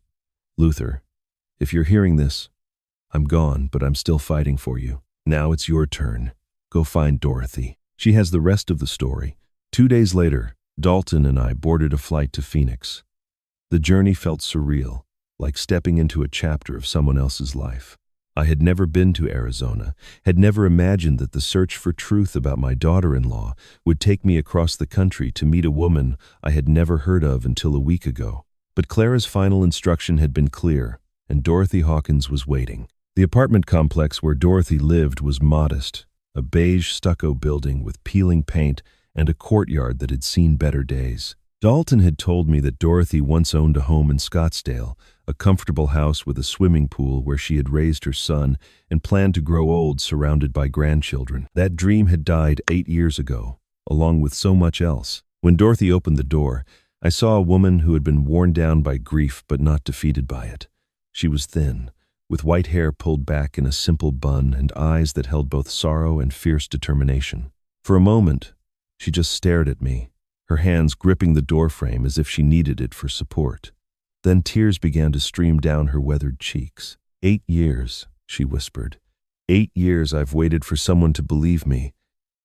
"Luther, if you're hearing this, I'm gone, but I'm still fighting for you. Now it's your turn. Go find Dorothy." She has the rest of the story. 2 days later, Dalton and I boarded a flight to Phoenix. The journey felt surreal, like stepping into a chapter of someone else's life. I had never been to Arizona, had never imagined that the search for truth about my daughter-in-law would take me across the country to meet a woman I had never heard of until a week ago. But Clara's final instruction had been clear, and Dorothy Hawkins was waiting. The apartment complex where Dorothy lived was modest, a beige stucco building with peeling paint and a courtyard that had seen better days. Dalton had told me that Dorothy once owned a home in Scottsdale, a comfortable house with a swimming pool where she had raised her son and planned to grow old surrounded by grandchildren. That dream had died 8 years ago, along with so much else. When Dorothy opened the door, I saw a woman who had been worn down by grief but not defeated by it. She was thin, with white hair pulled back in a simple bun and eyes that held both sorrow and fierce determination. For a moment, she just stared at me, her hands gripping the doorframe as if she needed it for support. Then tears began to stream down her weathered cheeks. 8 years, she whispered. 8 years I've waited for someone to believe me,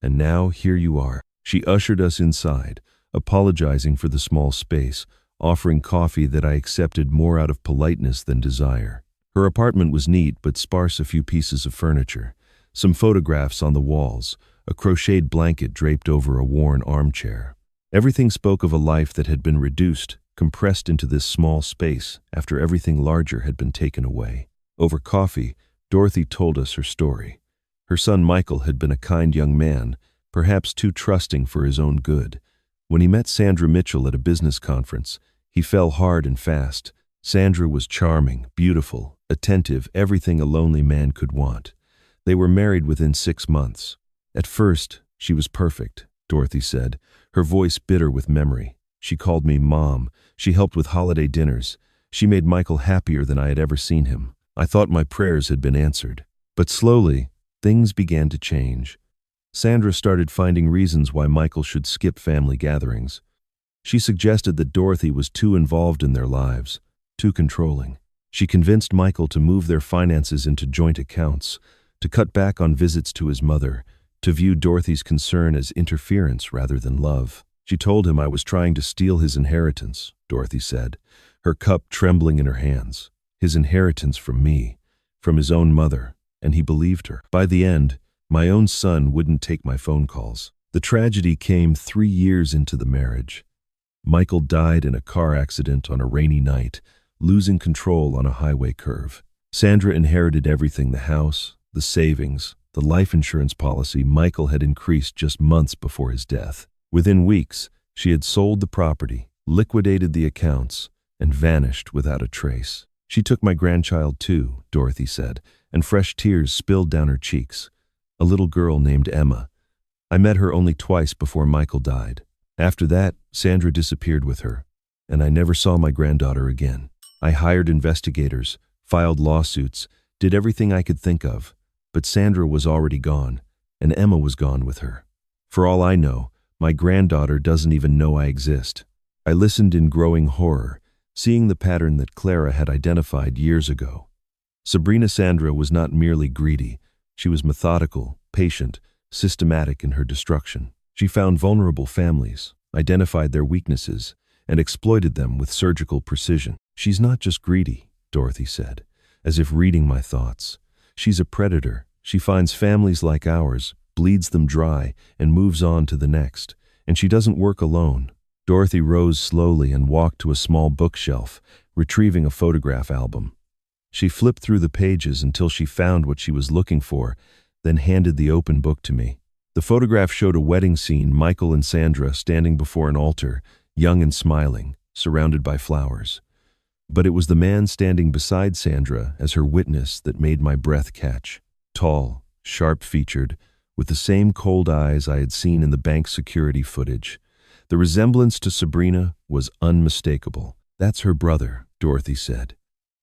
and now here you are. She ushered us inside, apologizing for the small space, offering coffee that I accepted more out of politeness than desire. Her apartment was neat but sparse, a few pieces of furniture, some photographs on the walls, a crocheted blanket draped over a worn armchair. Everything spoke of a life that had been reduced, compressed into this small space after everything larger had been taken away. Over coffee, Dorothy told us her story. Her son Michael had been a kind young man, perhaps too trusting for his own good. When he met Sandra Mitchell at a business conference, he fell hard and fast. Sandra was charming, beautiful, attentive, everything a lonely man could want. They were married within 6 months. At first, she was perfect, Dorothy said, her voice bitter with memory. She called me Mom. She helped with holiday dinners. She made Michael happier than I had ever seen him. I thought my prayers had been answered. But slowly, things began to change. Sandra started finding reasons why Michael should skip family gatherings. She suggested that Dorothy was too involved in their lives, too controlling. She convinced Michael to move their finances into joint accounts, to cut back on visits to his mother, to view Dorothy's concern as interference rather than love. She told him I was trying to steal his inheritance, Dorothy said, her cup trembling in her hands. His inheritance from me, from his own mother, and he believed her. By the end, my own son wouldn't take my phone calls. The tragedy came 3 years into the marriage. Michael died in a car accident on a rainy night, losing control on a highway curve. Sandra inherited everything: the house, the savings, the life insurance policy Michael had increased just months before his death. Within weeks, she had sold the property, liquidated the accounts, and vanished without a trace. She took my grandchild too, Dorothy said, and fresh tears spilled down her cheeks. A little girl named Emma. I met her only twice before Michael died. After that, Sandra disappeared with her, and I never saw my granddaughter again. I hired investigators, filed lawsuits, did everything I could think of, but Sandra was already gone, and Emma was gone with her. For all I know, my granddaughter doesn't even know I exist. I listened in growing horror, seeing the pattern that Clara had identified years ago. Sabrina Sandra was not merely greedy. She was methodical, patient, systematic in her destruction. She found vulnerable families, identified their weaknesses, and exploited them with surgical precision. She's not just greedy, Dorothy said, as if reading my thoughts. She's a predator. She finds families like ours, bleeds them dry, and moves on to the next. And she doesn't work alone. Dorothy rose slowly and walked to a small bookshelf, retrieving a photograph album. She flipped through the pages until she found what she was looking for, then handed the open book to me. The photograph showed a wedding scene: Michael and Sandra standing before an altar, young and smiling, surrounded by flowers. But it was the man standing beside Sandra as her witness that made my breath catch. Tall, sharp-featured, with the same cold eyes I had seen in the bank security footage. The resemblance to Sabrina was unmistakable. "That's her brother," Dorothy said.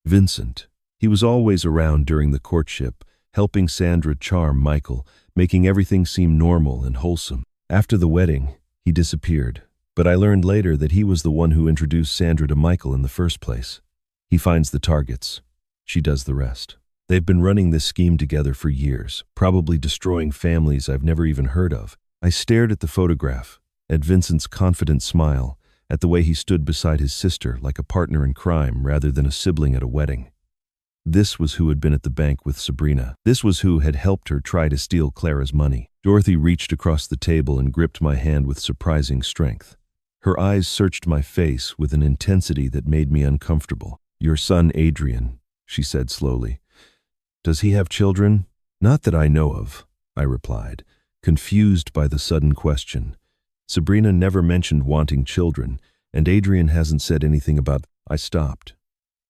"Vincent. He was always around during the courtship, helping Sandra charm Michael, making everything seem normal and wholesome. After the wedding, he disappeared, but I learned later that he was the one who introduced Sandra to Michael in the first place. He finds the targets. She does the rest. They've been running this scheme together for years, probably destroying families I've never even heard of." I stared at the photograph, at Vincent's confident smile, at the way he stood beside his sister like a partner in crime rather than a sibling at a wedding. This was who had been at the bank with Sabrina. This was who had helped her try to steal Clara's money. Dorothy reached across the table and gripped my hand with surprising strength. Her eyes searched my face with an intensity that made me uncomfortable. "Your son Adrian," she said slowly. "Does he have children?" "Not that I know of," I replied, confused by the sudden question. Sabrina never mentioned wanting children, and Adrian hasn't said anything about... I stopped.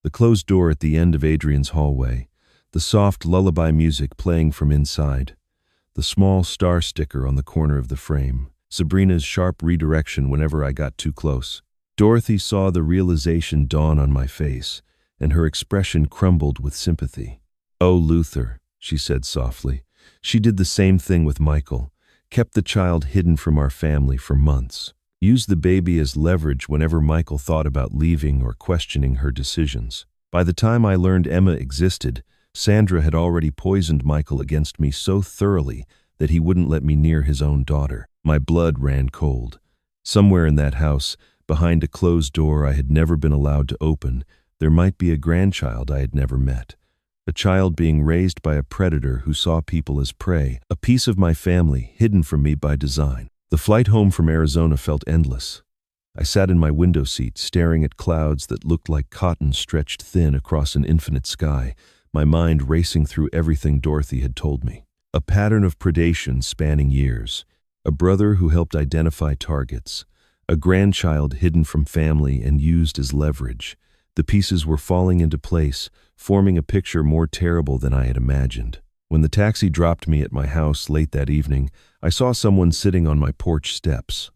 The closed door at the end of Adrian's hallway, the soft lullaby music playing from inside, the small star sticker on the corner of the frame, Sabrina's sharp redirection whenever I got too close. Dorothy saw the realization dawn on my face, and her expression crumbled with sympathy. "Oh, Luther," she said softly. "She did the same thing with Michael, kept the child hidden from our family for months, used the baby as leverage whenever Michael thought about leaving or questioning her decisions. By the time I learned Emma existed, Sandra had already poisoned Michael against me so thoroughly that he wouldn't let me near his own daughter." My blood ran cold. Somewhere in that house, behind a closed door I had never been allowed to open, there might be a grandchild I had never met. A child being raised by a predator who saw people as prey, a piece of my family hidden from me by design. The flight home from Arizona felt endless. I sat in my window seat, staring at clouds that looked like cotton stretched thin across an infinite sky, my mind racing through everything Dorothy had told me. A pattern of predation spanning years, a brother who helped identify targets, a grandchild hidden from family and used as leverage. The pieces were falling into place, forming a picture more terrible than I had imagined. When the taxi dropped me at my house late that evening, I saw someone sitting on my porch steps.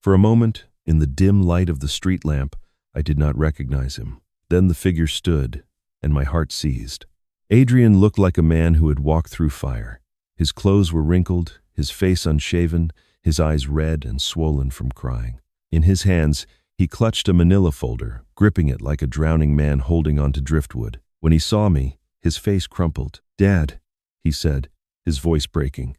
For a moment, in the dim light of the street lamp, I did not recognize him. Then the figure stood, and my heart seized. Adrian looked like a man who had walked through fire. His clothes were wrinkled, his face unshaven, his eyes red and swollen from crying. In his hands, he clutched a manila folder, gripping it like a drowning man holding onto driftwood. When he saw me, his face crumpled. "Dad," he said, his voice breaking.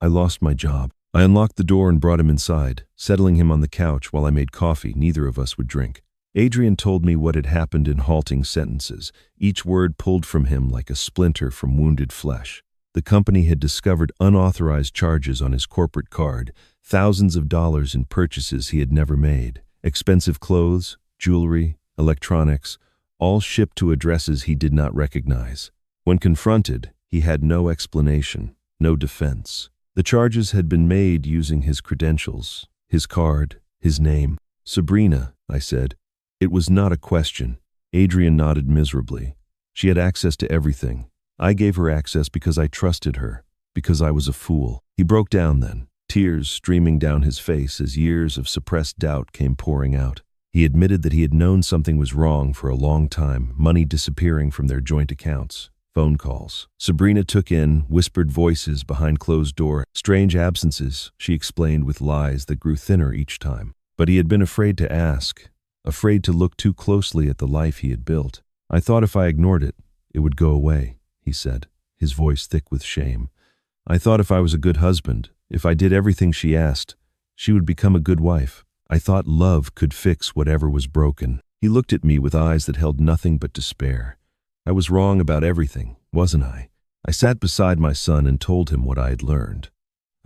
"I lost my job." I unlocked the door and brought him inside, settling him on the couch while I made coffee neither of us would drink. Adrian told me what had happened in halting sentences, each word pulled from him like a splinter from wounded flesh. The company had discovered unauthorized charges on his corporate card, thousands of dollars in purchases he had never made, expensive clothes, jewelry, electronics, all shipped to addresses he did not recognize. When confronted, he had no explanation, no defense. The charges had been made using his credentials, his card, his name. "Sabrina," I said. It was not a question. Adrian nodded miserably. She had access to everything. I gave her access because I trusted her, because I was a fool. He broke down then, tears streaming down his face as years of suppressed doubt came pouring out. He admitted that he had known something was wrong for a long time, money disappearing from their joint accounts. Phone calls. Sabrina took in whispered voices behind closed door, strange absences, she explained with lies that grew thinner each time. But he had been afraid to ask, afraid to look too closely at the life he had built. "I thought if I ignored it, it would go away," he said, his voice thick with shame. "I thought if I was a good husband, if I did everything she asked, she would become a good wife. I thought love could fix whatever was broken." He looked at me with eyes that held nothing but despair. I was wrong about everything, wasn't I? I sat beside my son and told him what I had learned.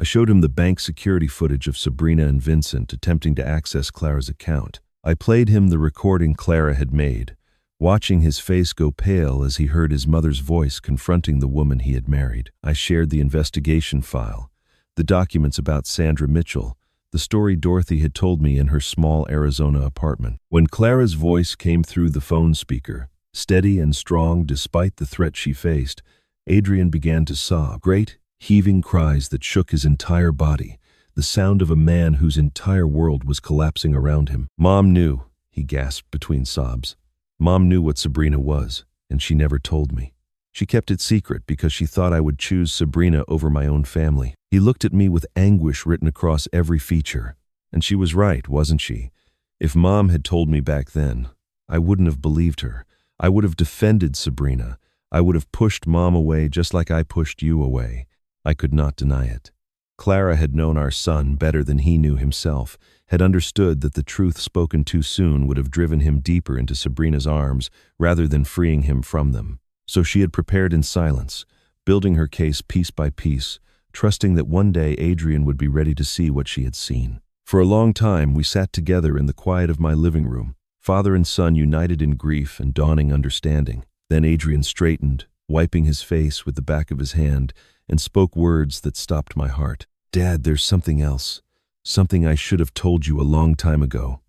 I showed him the bank security footage of Sabrina and Vincent attempting to access Clara's account. I played him the recording Clara had made, watching his face go pale as he heard his mother's voice confronting the woman he had married. I shared the investigation file, the documents about Sandra Mitchell, the story Dorothy had told me in her small Arizona apartment. When Clara's voice came through the phone speaker, steady and strong despite the threat she faced, Adrian began to sob, great, heaving cries that shook his entire body, the sound of a man whose entire world was collapsing around him. "Mom knew," he gasped between sobs. "Mom knew what Sabrina was, and she never told me. She kept it secret because she thought I would choose Sabrina over my own family." He looked at me with anguish written across every feature. And she was right, wasn't she? If Mom had told me back then, I wouldn't have believed her. I would have defended Sabrina. I would have pushed Mom away just like I pushed you away. I could not deny it. Clara had known our son better than he knew himself, had understood that the truth spoken too soon would have driven him deeper into Sabrina's arms rather than freeing him from them. So she had prepared in silence, building her case piece by piece, trusting that one day Adrian would be ready to see what she had seen. For a long time, we sat together in the quiet of my living room, father and son united in grief and dawning understanding. Then Adrian straightened, wiping his face with the back of his hand, and spoke words that stopped my heart. "Dad, there's something else. Something I should have told you a long time ago."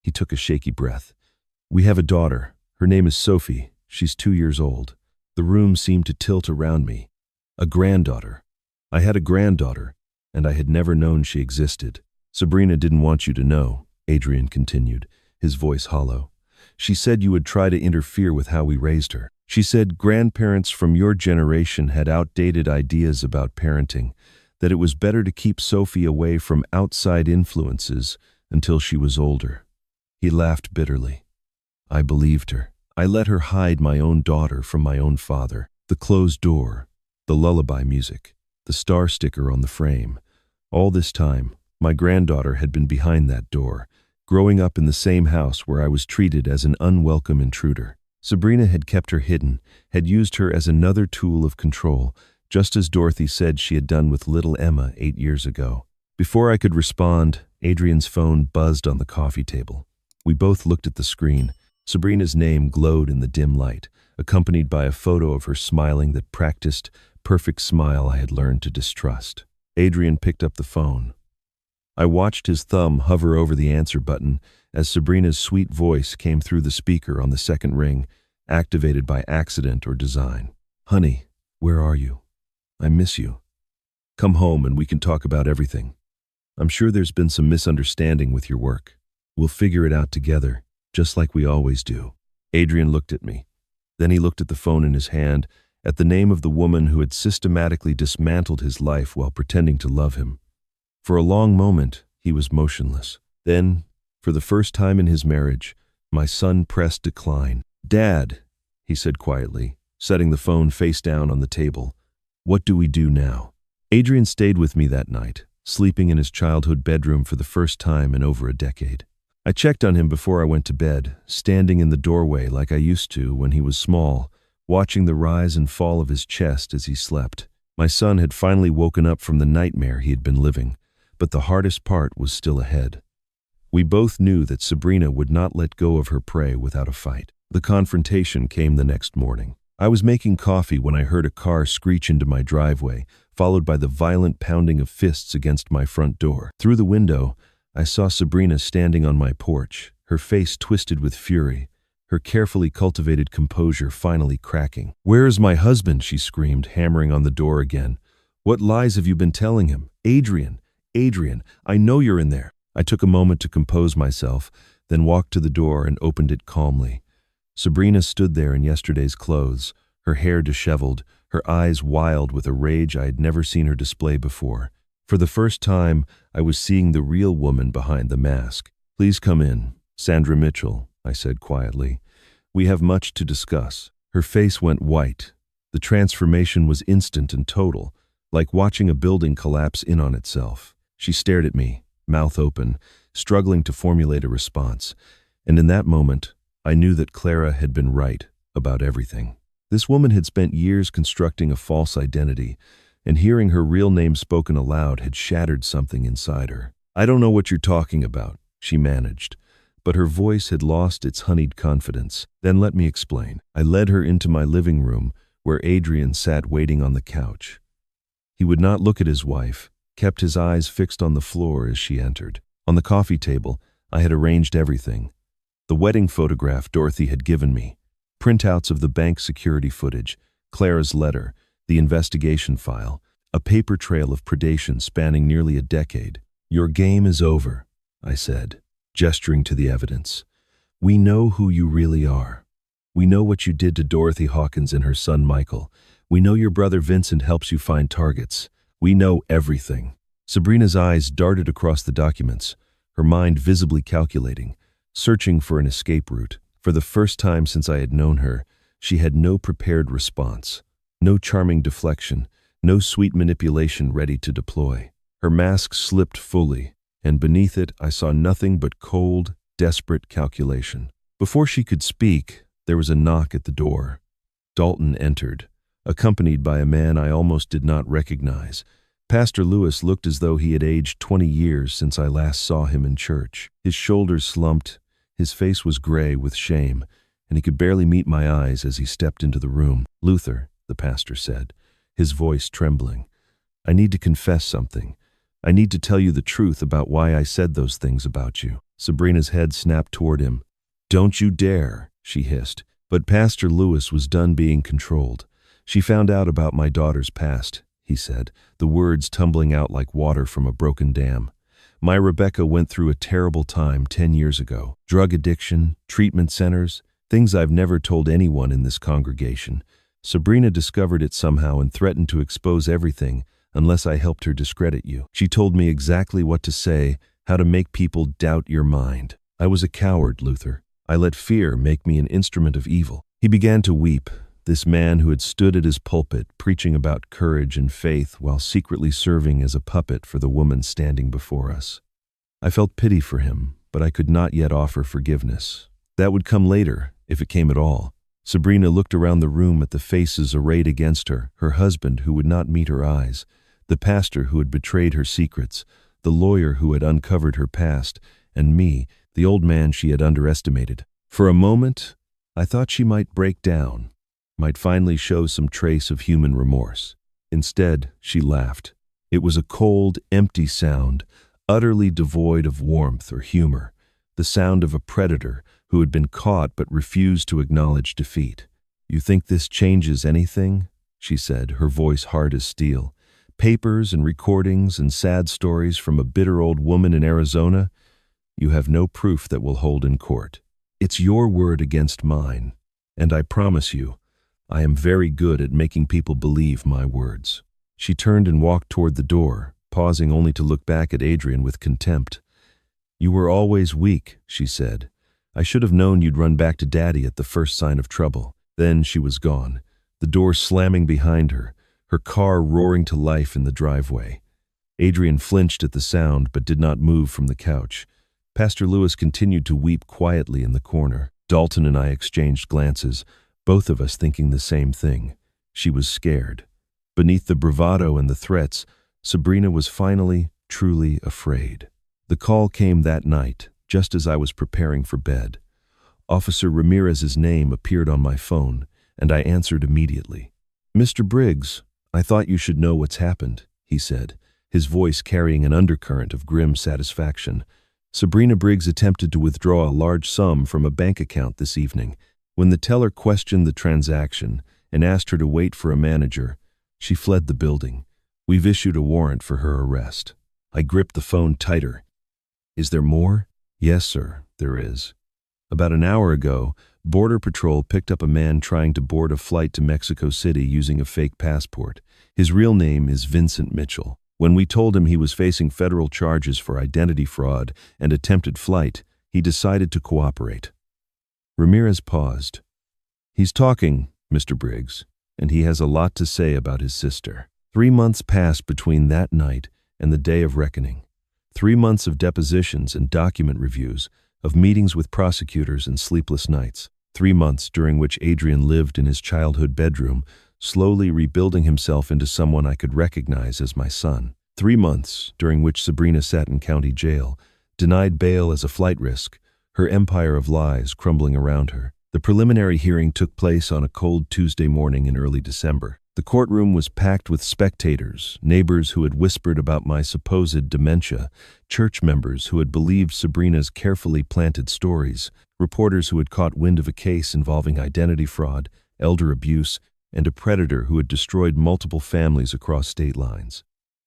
He took a shaky breath. "We have a daughter. Her name is Sophie. She's 2 years old." The room seemed to tilt around me. A granddaughter. I had a granddaughter, and I had never known she existed. "Sabrina didn't want you to know," Adrian continued, his voice hollow. She said you would try to interfere with how we raised her. She said grandparents from your generation had outdated ideas about parenting, that it was better to keep Sophie away from outside influences until she was older. He laughed bitterly. I believed her. I let her hide my own daughter from my own father. The closed door, the lullaby music, the star sticker on the frame. All this time, my granddaughter had been behind that door, growing up in the same house where I was treated as an unwelcome intruder. Sabrina had kept her hidden, had used her as another tool of control, just as Dorothy said she had done with little Emma 8 years ago. Before I could respond, Adrian's phone buzzed on the coffee table. We both looked at the screen. Sabrina's name glowed in the dim light, accompanied by a photo of her smiling that practiced perfect smile I had learned to distrust. Adrian picked up the phone. I watched his thumb hover over the answer button as Sabrina's sweet voice came through the speaker on the second ring, activated by accident or design. Honey, where are you? I miss you. Come home and we can talk about everything. I'm sure there's been some misunderstanding with your work. We'll figure it out together, just like we always do. Adrian looked at me. Then he looked at the phone in his hand, at the name of the woman who had systematically dismantled his life while pretending to love him. For a long moment, he was motionless. Then, for the first time in his marriage, my son pressed decline. Dad, he said quietly, setting the phone face down on the table. What do we do now? Adrian stayed with me that night, sleeping in his childhood bedroom for the first time in over a decade. I checked on him before I went to bed, standing in the doorway like I used to when he was small, watching the rise and fall of his chest as he slept. My son had finally woken up from the nightmare he had been living, but the hardest part was still ahead. We both knew that Sabrina would not let go of her prey without a fight. The confrontation came the next morning. I was making coffee when I heard a car screech into my driveway, followed by the violent pounding of fists against my front door. Through the window, I saw Sabrina standing on my porch, her face twisted with fury, her carefully cultivated composure finally cracking. "Where is my husband?" she screamed, hammering on the door again. "What lies have you been telling him? Adrian, Adrian, I know you're in there." I took a moment to compose myself, then walked to the door and opened it calmly. Sabrina stood there in yesterday's clothes, her hair disheveled, her eyes wild with a rage I had never seen her display before. For the first time, I was seeing the real woman behind the mask. "Please come in, Sandra Mitchell," I said quietly. "We have much to discuss." Her face went white. The transformation was instant and total, like watching a building collapse in on itself. She stared at me, mouth open, struggling to formulate a response. And in that moment, I knew that Clara had been right about everything. This woman had spent years constructing a false identity, and hearing her real name spoken aloud had shattered something inside her. "I don't know what you're talking about," she managed, but her voice had lost its honeyed confidence. "Then let me explain." I led her into my living room, where Adrian sat waiting on the couch. He would not look at his wife, kept his eyes fixed on the floor as she entered. On the coffee table, I had arranged everything. The wedding photograph Dorothy had given me, printouts of the bank security footage, Clara's letter, the investigation file, a paper trail of predation spanning nearly a decade. "Your game is over," I said, gesturing to the evidence. "We know who you really are. We know what you did to Dorothy Hawkins and her son Michael. We know your brother Vincent helps you find targets. We know everything." Sabrina's eyes darted across the documents, her mind visibly calculating, searching for an escape route. For the first time since I had known her, she had no prepared response, no charming deflection, no sweet manipulation ready to deploy. Her mask slipped fully, and beneath it I saw nothing but cold, desperate calculation. Before she could speak, there was a knock at the door. Dalton entered, accompanied by a man I almost did not recognize. Pastor Lewis looked as though he had aged 20 years since I last saw him in church. His shoulders slumped, his face was gray with shame, and he could barely meet my eyes as he stepped into the room. "Luther," the pastor said, his voice trembling, "I need to confess something. I need to tell you the truth about why I said those things about you." Sabrina's head snapped toward him. "Don't you dare," she hissed. But Pastor Lewis was done being controlled. "She found out about my daughter's past," he said, the words tumbling out like water from a broken dam. My Rebecca went through a terrible time 10 years ago. Drug addiction, treatment centers, things I've never told anyone in this congregation. Sabrina discovered it somehow and threatened to expose everything unless I helped her discredit you. She told me exactly what to say, how to make people doubt your mind. I was a coward, Luther. I let fear make me an instrument of evil. He began to weep, this man who had stood at his pulpit preaching about courage and faith while secretly serving as a puppet for the woman standing before us. I felt pity for him, but I could not yet offer forgiveness. That would come later, if it came at all. Sabrina looked around the room at the faces arrayed against her, her husband who would not meet her eyes, the pastor who had betrayed her secrets, the lawyer who had uncovered her past, and me, the old man she had underestimated. For a moment, I thought she might break down, might finally show some trace of human remorse. Instead, she laughed. It was a cold, empty sound, utterly devoid of warmth or humor, the sound of a predator who had been caught but refused to acknowledge defeat. "You think this changes anything?" she said, her voice hard as steel. "Papers and recordings and sad stories from a bitter old woman in Arizona? You have no proof that will hold in court. It's your word against mine, and I promise you, I am very good at making people believe my words." She turned and walked toward the door, pausing only to look back at Adrian with contempt. "You were always weak," she said. "I should have known you'd run back to Daddy at the first sign of trouble." Then she was gone, the door slamming behind her, her car roaring to life in the driveway. Adrian flinched at the sound but did not move from the couch. Pastor Lewis continued to weep quietly in the corner. Dalton and I exchanged glances, both of us thinking the same thing. She was scared. Beneath the bravado and the threats, Sabrina was finally, truly afraid. The call came that night, just as I was preparing for bed. Officer Ramirez's name appeared on my phone, and I answered immediately. "Mr. Briggs, I thought you should know what's happened," he said, his voice carrying an undercurrent of grim satisfaction. "Sabrina Briggs attempted to withdraw a large sum from a bank account this evening. When the teller questioned the transaction and asked her to wait for a manager, she fled the building. We've issued a warrant for her arrest." I gripped the phone tighter. "Is there more?" "Yes, sir, there is. About an hour ago, Border Patrol picked up a man trying to board a flight to Mexico City using a fake passport. His real name is Vincent Mitchell. When we told him he was facing federal charges for identity fraud and attempted flight, he decided to cooperate." Ramirez paused. "He's talking, Mr. Briggs, and he has a lot to say about his sister. 3 months passed between that night and the day of reckoning. 3 months of depositions and document reviews, of meetings with prosecutors and sleepless nights. 3 months during which Adrian lived in his childhood bedroom, slowly rebuilding himself into someone I could recognize as my son. 3 months during which Sabrina sat in county jail, denied bail as a flight risk, her empire of lies crumbling around her. The preliminary hearing took place on a cold Tuesday morning in early December. The courtroom was packed with spectators, neighbors who had whispered about my supposed dementia, church members who had believed Sabrina's carefully planted stories, reporters who had caught wind of a case involving identity fraud, elder abuse, and a predator who had destroyed multiple families across state lines.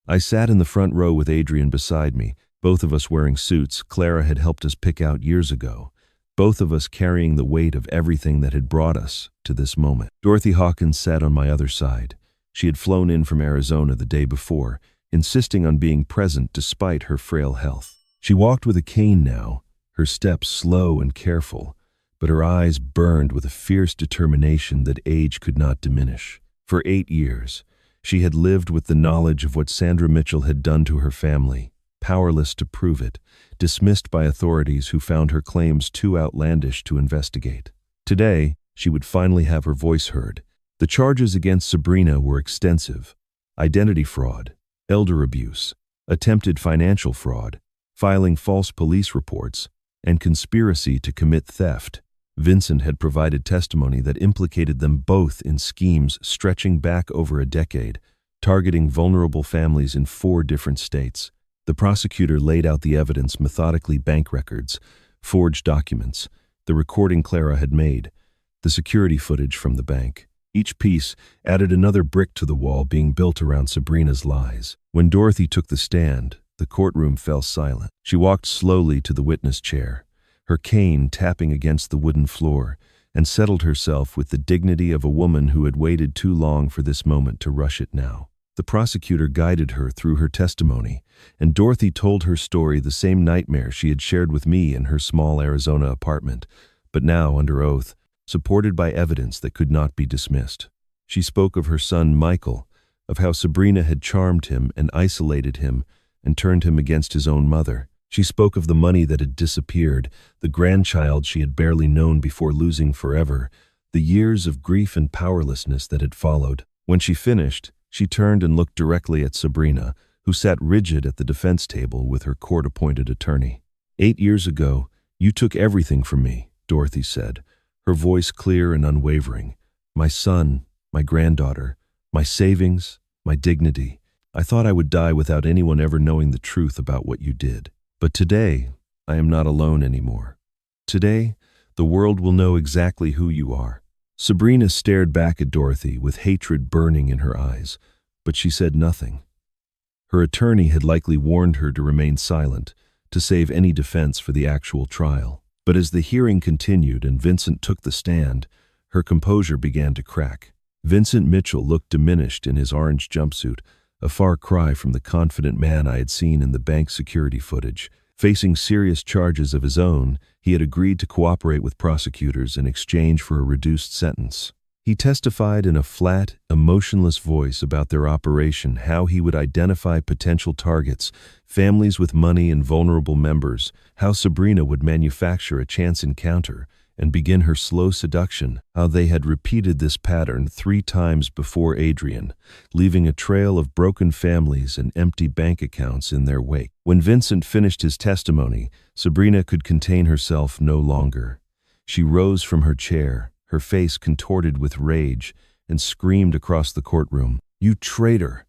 I sat in the front row with Adrian beside me, both of us wearing suits Clara had helped us pick out years ago, both of us carrying the weight of everything that had brought us to this moment. Dorothy Hawkins sat on my other side. She had flown in from Arizona the day before, insisting on being present despite her frail health. She walked with a cane now, her steps slow and careful, but her eyes burned with a fierce determination that age could not diminish. For 8 years, she had lived with the knowledge of what Sandra Mitchell had done to her family, powerless to prove it, dismissed by authorities who found her claims too outlandish to investigate. Today, she would finally have her voice heard. The charges against Sabrina were extensive: identity fraud, elder abuse, attempted financial fraud, filing false police reports, and conspiracy to commit theft. Vincent had provided testimony that implicated them both in schemes stretching back over a decade, targeting vulnerable families in 4 different states. The prosecutor laid out the evidence methodically: bank records, forged documents, the recording Clara had made, the security footage from the bank. Each piece added another brick to the wall being built around Sabrina's lies. When Dorothy took the stand, The courtroom fell silent. She walked slowly to the witness chair, her cane tapping against the wooden floor, and settled herself with the dignity of a woman who had waited too long for this moment to rush it now. The prosecutor guided her through her testimony, and Dorothy told her story, the same nightmare she had shared with me in her small Arizona apartment, but now under oath, supported by evidence that could not be dismissed. She spoke of her son Michael, of how Sabrina had charmed him and isolated him and turned him against his own mother. She spoke of the money that had disappeared, the grandchild she had barely known before losing forever, the years of grief and powerlessness that had followed. When she finished, she turned and looked directly at Sabrina, who sat rigid at the defense table with her court-appointed attorney. 8 years ago, you took everything from me, Dorothy said, her voice clear and unwavering. My son, my granddaughter, my savings, my dignity. I thought I would die without anyone ever knowing the truth about what you did. But today, I am not alone anymore. Today, the world will know exactly who you are. Sabrina stared back at Dorothy with hatred burning in her eyes, but she said nothing. Her attorney had likely warned her to remain silent, to save any defense for the actual trial. But as the hearing continued and Vincent took the stand, her composure began to crack. Vincent Mitchell looked diminished in his orange jumpsuit, a far cry from the confident man I had seen in the bank security footage. Facing serious charges of his own, he had agreed to cooperate with prosecutors in exchange for a reduced sentence. He testified in a flat, emotionless voice about their operation, how he would identify potential targets, families with money and vulnerable members, how Sabrina would manufacture a chance encounter and begin her slow seduction, how they had repeated this pattern 3 times before Adrian, leaving a trail of broken families and empty bank accounts in their wake. When Vincent finished his testimony, Sabrina could contain herself no longer. She rose from her chair, her face contorted with rage, and screamed across the courtroom, "You traitor!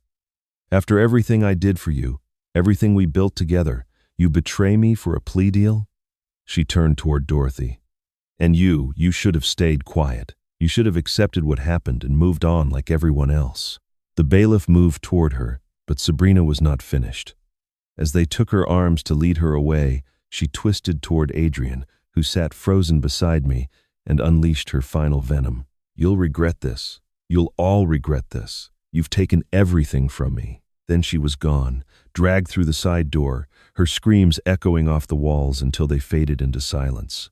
After everything I did for you, everything we built together, you betray me for a plea deal?" She turned toward Dorothy. "And you should have stayed quiet. You should have accepted what happened and moved on like everyone else." The bailiff moved toward her, but Sabrina was not finished. As they took her arms to lead her away, she twisted toward Adrian, who sat frozen beside me, and unleashed her final venom. "You'll regret this. You'll all regret this. You've taken everything from me." Then she was gone, dragged through the side door, her screams echoing off the walls until they faded into silence.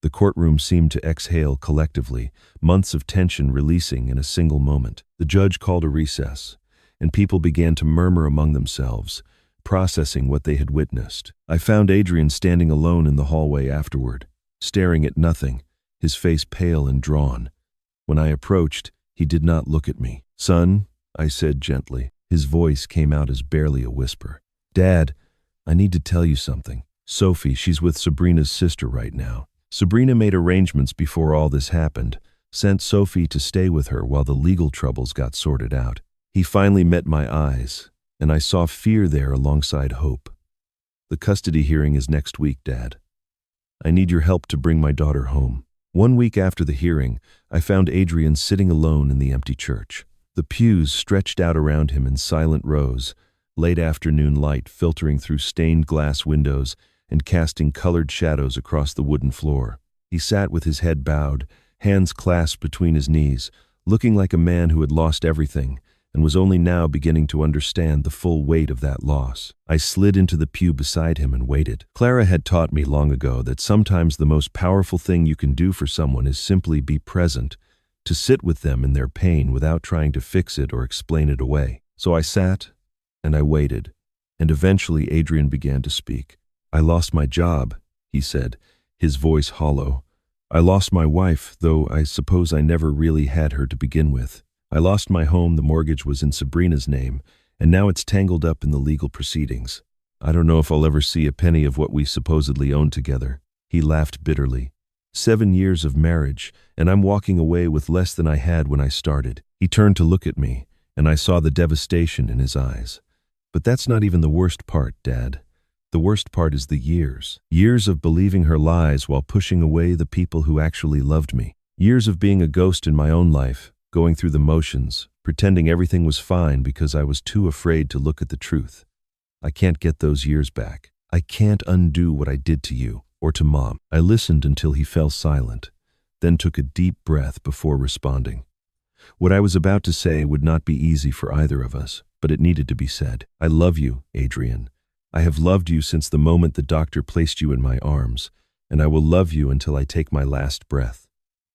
The courtroom seemed to exhale collectively, months of tension releasing in a single moment. The judge called a recess, and people began to murmur among themselves, processing what they had witnessed. I found Adrian standing alone in the hallway afterward, staring at nothing, his face pale and drawn. When I approached, he did not look at me. "Son," I said gently. His voice came out as barely a whisper. "Dad, I need to tell you something. Sophie, she's with Sabrina's sister right now. Sabrina made arrangements before all this happened, sent Sophie to stay with her while the legal troubles got sorted out." He finally met my eyes, and I saw fear there alongside hope. "The custody hearing is next week, Dad. I need your help to bring my daughter home." 1 week after the hearing, I found Adrian sitting alone in the empty church. The pews stretched out around him in silent rows, late afternoon light filtering through stained glass windows and casting colored shadows across the wooden floor. He sat with his head bowed, hands clasped between his knees, looking like a man who had lost everything and was only now beginning to understand the full weight of that loss. I slid into the pew beside him and waited. Clara had taught me long ago that sometimes the most powerful thing you can do for someone is simply be present, to sit with them in their pain without trying to fix it or explain it away. So I sat and I waited, and eventually Adrian began to speak. "I lost my job," he said, his voice hollow. "I lost my wife, though I suppose I never really had her to begin with. I lost my home, the mortgage was in Sabrina's name, and now it's tangled up in the legal proceedings. I don't know if I'll ever see a penny of what we supposedly owned together." He laughed bitterly. 7 years of marriage, and I'm walking away with less than I had when I started." He turned to look at me, and I saw the devastation in his eyes. "But that's not even the worst part, Dad. The worst part is the years. Years of believing her lies while pushing away the people who actually loved me. Years of being a ghost in my own life, going through the motions, pretending everything was fine because I was too afraid to look at the truth. I can't get those years back. I can't undo what I did to you, or to Mom. I listened until he fell silent, then took a deep breath before responding. What I was about to say would not be easy for either of us, but it needed to be said. I love you, Adrian. I have loved you since the moment the doctor placed you in my arms, and I will love you until I take my last breath.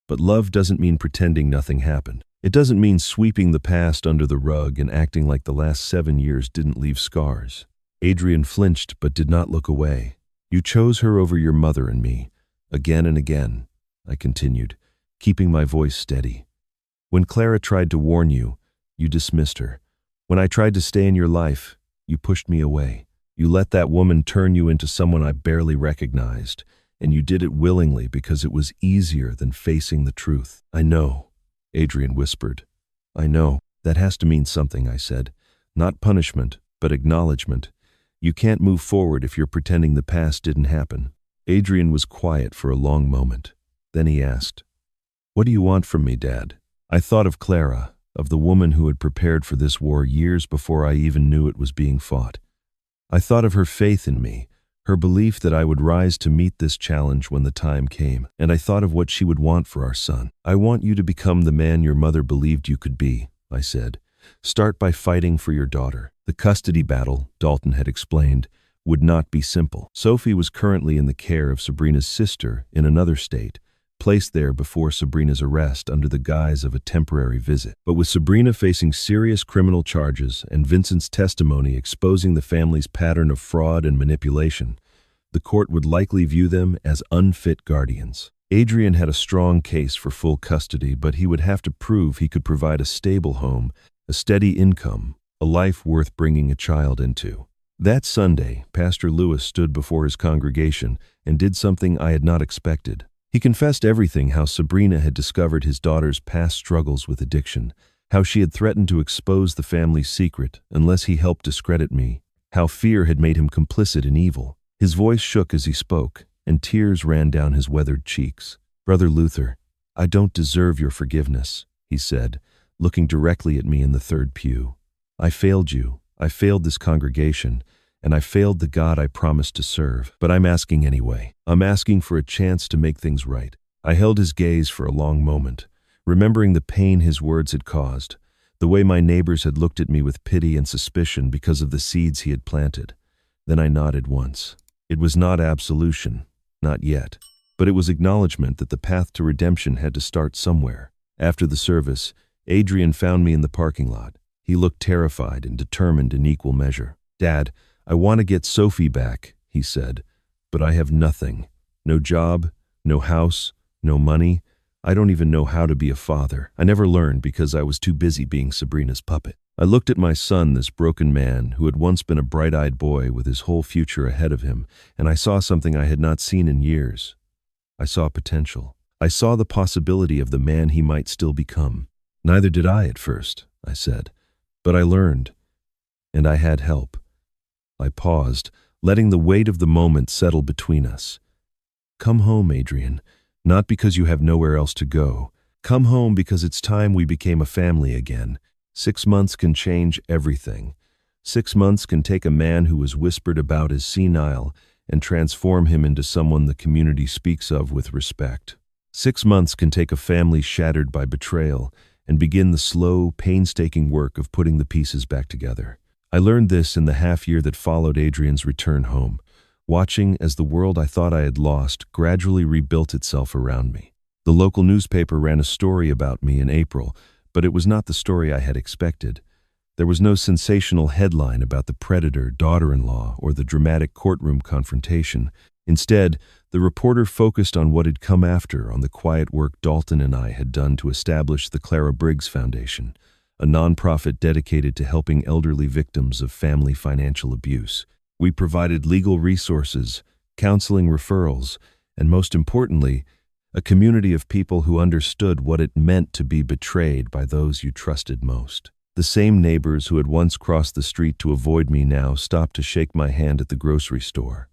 But love doesn't mean pretending nothing happened. It doesn't mean sweeping the past under the rug and acting like the last 7 years didn't leave scars. Adrian flinched but did not look away. You chose her over your mother and me, again and again, I continued, keeping my voice steady. When Clara tried to warn you, you dismissed her. When I tried to stay in your life, you pushed me away. You let that woman turn you into someone I barely recognized, and you did it willingly because it was easier than facing the truth. I know, Adrian whispered. I know. That has to mean something, I said. Not punishment, but acknowledgement. You can't move forward if you're pretending the past didn't happen. Adrian was quiet for a long moment. Then he asked, "What do you want from me, Dad?" I thought of Clara, of the woman who had prepared for this war years before I even knew it was being fought. I thought of her faith in me, her belief that I would rise to meet this challenge when the time came, and I thought of what she would want for our son. I want you to become the man your mother believed you could be, I said. Start by fighting for your daughter. The custody battle, Dalton had explained, would not be simple. Sophie was currently in the care of Sabrina's sister in another state, placed there before Sabrina's arrest under the guise of a temporary visit. But with Sabrina facing serious criminal charges and Vincent's testimony exposing the family's pattern of fraud and manipulation, the court would likely view them as unfit guardians. Adrian had a strong case for full custody, but he would have to prove he could provide a stable home, a steady income, a life worth bringing a child into. That Sunday, Pastor Lewis stood before his congregation and did something I had not expected. He confessed everything: how Sabrina had discovered his daughter's past struggles with addiction, how she had threatened to expose the family's secret unless he helped discredit me, how fear had made him complicit in evil. His voice shook as he spoke, and tears ran down his weathered cheeks. "Brother Luther, I don't deserve your forgiveness," he said, looking directly at me in the third pew. "I failed you, I failed this congregation, and I failed the God I promised to serve. But I'm asking anyway. I'm asking for a chance to make things right." I held his gaze for a long moment, remembering the pain his words had caused, the way my neighbors had looked at me with pity and suspicion because of the seeds he had planted. Then I nodded once. It was not absolution, not yet, but it was acknowledgement that the path to redemption had to start somewhere. After the service, Adrian found me in the parking lot. He looked terrified and determined in equal measure. "Dad, I want to get Sophie back," he said, "but I have nothing. No job, no house, no money. I don't even know how to be a father. I never learned because I was too busy being Sabrina's puppet." I looked at my son, this broken man who had once been a bright-eyed boy with his whole future ahead of him, and I saw something I had not seen in years. I saw potential. I saw the possibility of the man he might still become. "Neither did I at first," I said, "but I learned, and I had help." I paused, letting the weight of the moment settle between us. "Come home, Adrian, not because you have nowhere else to go. Come home because it's time we became a family again. 6 months can change everything. 6 months can take a man who was whispered about as senile and transform him into someone the community speaks of with respect. 6 months can take a family shattered by betrayal and begin the slow, painstaking work of putting the pieces back together." I learned this in the half year that followed Adrian's return home, watching as the world I thought I had lost gradually rebuilt itself around me. The local newspaper ran a story about me in April, but it was not the story I had expected. There was no sensational headline about the predator, daughter-in-law, or the dramatic courtroom confrontation. Instead, the reporter focused on what had come after, on the quiet work Dalton and I had done to establish the Clara Briggs Foundation, a nonprofit dedicated to helping elderly victims of family financial abuse. We provided legal resources, counseling referrals, and most importantly, a community of people who understood what it meant to be betrayed by those you trusted most. The same neighbors who had once crossed the street to avoid me now stopped to shake my hand at the grocery store.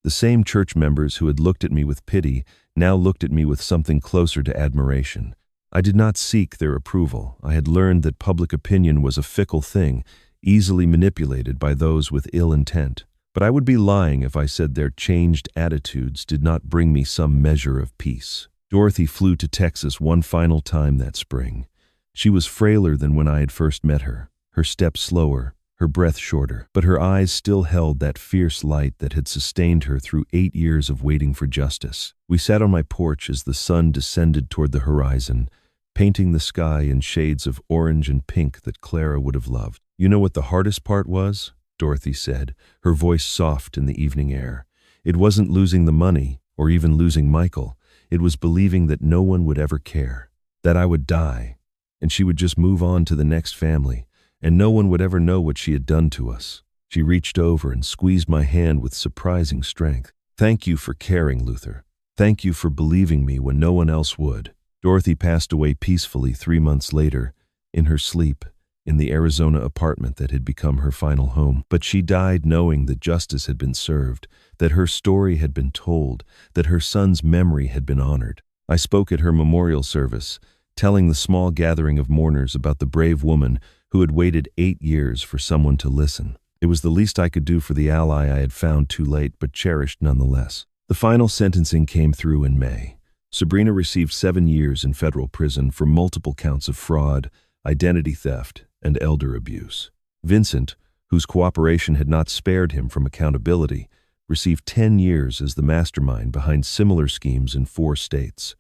The same church members who had looked at me with pity now looked at me with something closer to admiration. I did not seek their approval. I had learned that public opinion was a fickle thing, easily manipulated by those with ill intent. But I would be lying if I said their changed attitudes did not bring me some measure of peace. Dorothy flew to Texas one final time that spring. She was frailer than when I had first met her steps slower, her breath shorter, but her eyes still held that fierce light that had sustained her through 8 years of waiting for justice. We sat on my porch as the sun descended toward the horizon, painting the sky in shades of orange and pink that Clara would have loved. "You know what the hardest part was?" Dorothy said, her voice soft in the evening air. "It wasn't losing the money, or even losing Michael. It was believing that no one would ever care, that I would die, and she would just move on to the next family, and no one would ever know what she had done to us." She reached over and squeezed my hand with surprising strength. "Thank you for caring, Luther. Thank you for believing me when no one else would." Dorothy passed away peacefully 3 months later, in her sleep, in the Arizona apartment that had become her final home. But she died knowing that justice had been served, that her story had been told, that her son's memory had been honored. I spoke at her memorial service, telling the small gathering of mourners about the brave woman who had waited 8 years for someone to listen. It was the least I could do for the ally I had found too late, but cherished nonetheless. The final sentencing came through in May. Sabrina received 7 years in federal prison for multiple counts of fraud, identity theft, and elder abuse. Vincent, whose cooperation had not spared him from accountability, received 10 years as the mastermind behind similar schemes in 4 states.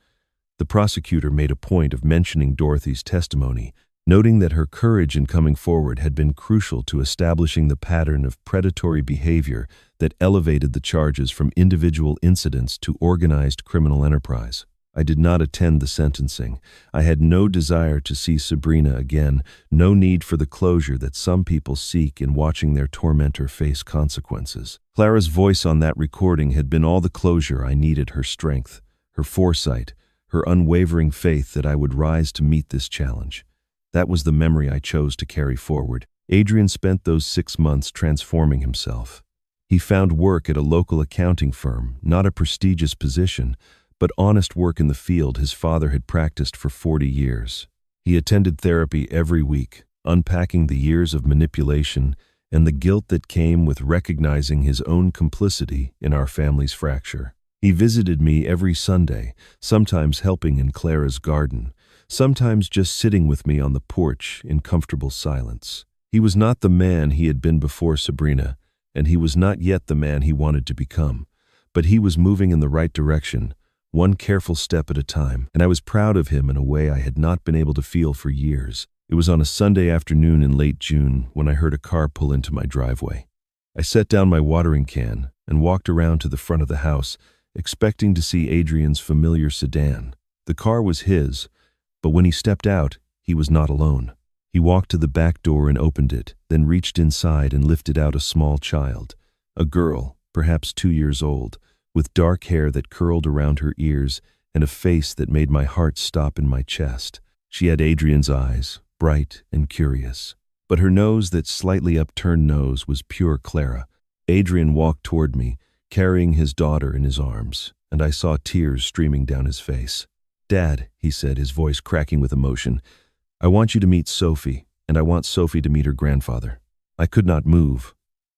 The prosecutor made a point of mentioning Dorothy's testimony, noting that her courage in coming forward had been crucial to establishing the pattern of predatory behavior that elevated the charges from individual incidents to organized criminal enterprise. I did not attend the sentencing. I had no desire to see Sabrina again, no need for the closure that some people seek in watching their tormentor face consequences. Clara's voice on that recording had been all the closure I needed. Her strength, her foresight, her unwavering faith that I would rise to meet this challenge. That was the memory I chose to carry forward. Adrian spent those 6 months transforming himself. He found work at a local accounting firm, not a prestigious position, but honest work in the field his father had practiced for 40 years. He attended therapy every week, unpacking the years of manipulation and the guilt that came with recognizing his own complicity in our family's fracture. He visited me every Sunday, sometimes helping in Clara's garden, sometimes just sitting with me on the porch in comfortable silence. He was not the man he had been before Sabrina, and he was not yet the man he wanted to become, but he was moving in the right direction, one careful step at a time, and I was proud of him in a way I had not been able to feel for years. It was on a Sunday afternoon in late June when I heard a car pull into my driveway. I set down my watering can and walked around to the front of the house, expecting to see Adrian's familiar sedan. The car was his, but when he stepped out, he was not alone. He walked to the back door and opened it, then reached inside and lifted out a small child, a girl, perhaps 2 years old, with dark hair that curled around her ears and a face that made my heart stop in my chest. She had Adrian's eyes, bright and curious, but her nose, that slightly upturned nose, was pure Clara. Adrian walked toward me, carrying his daughter in his arms, and I saw tears streaming down his face. "Dad," he said, his voice cracking with emotion, "I want you to meet Sophie, and I want Sophie to meet her grandfather." I could not move.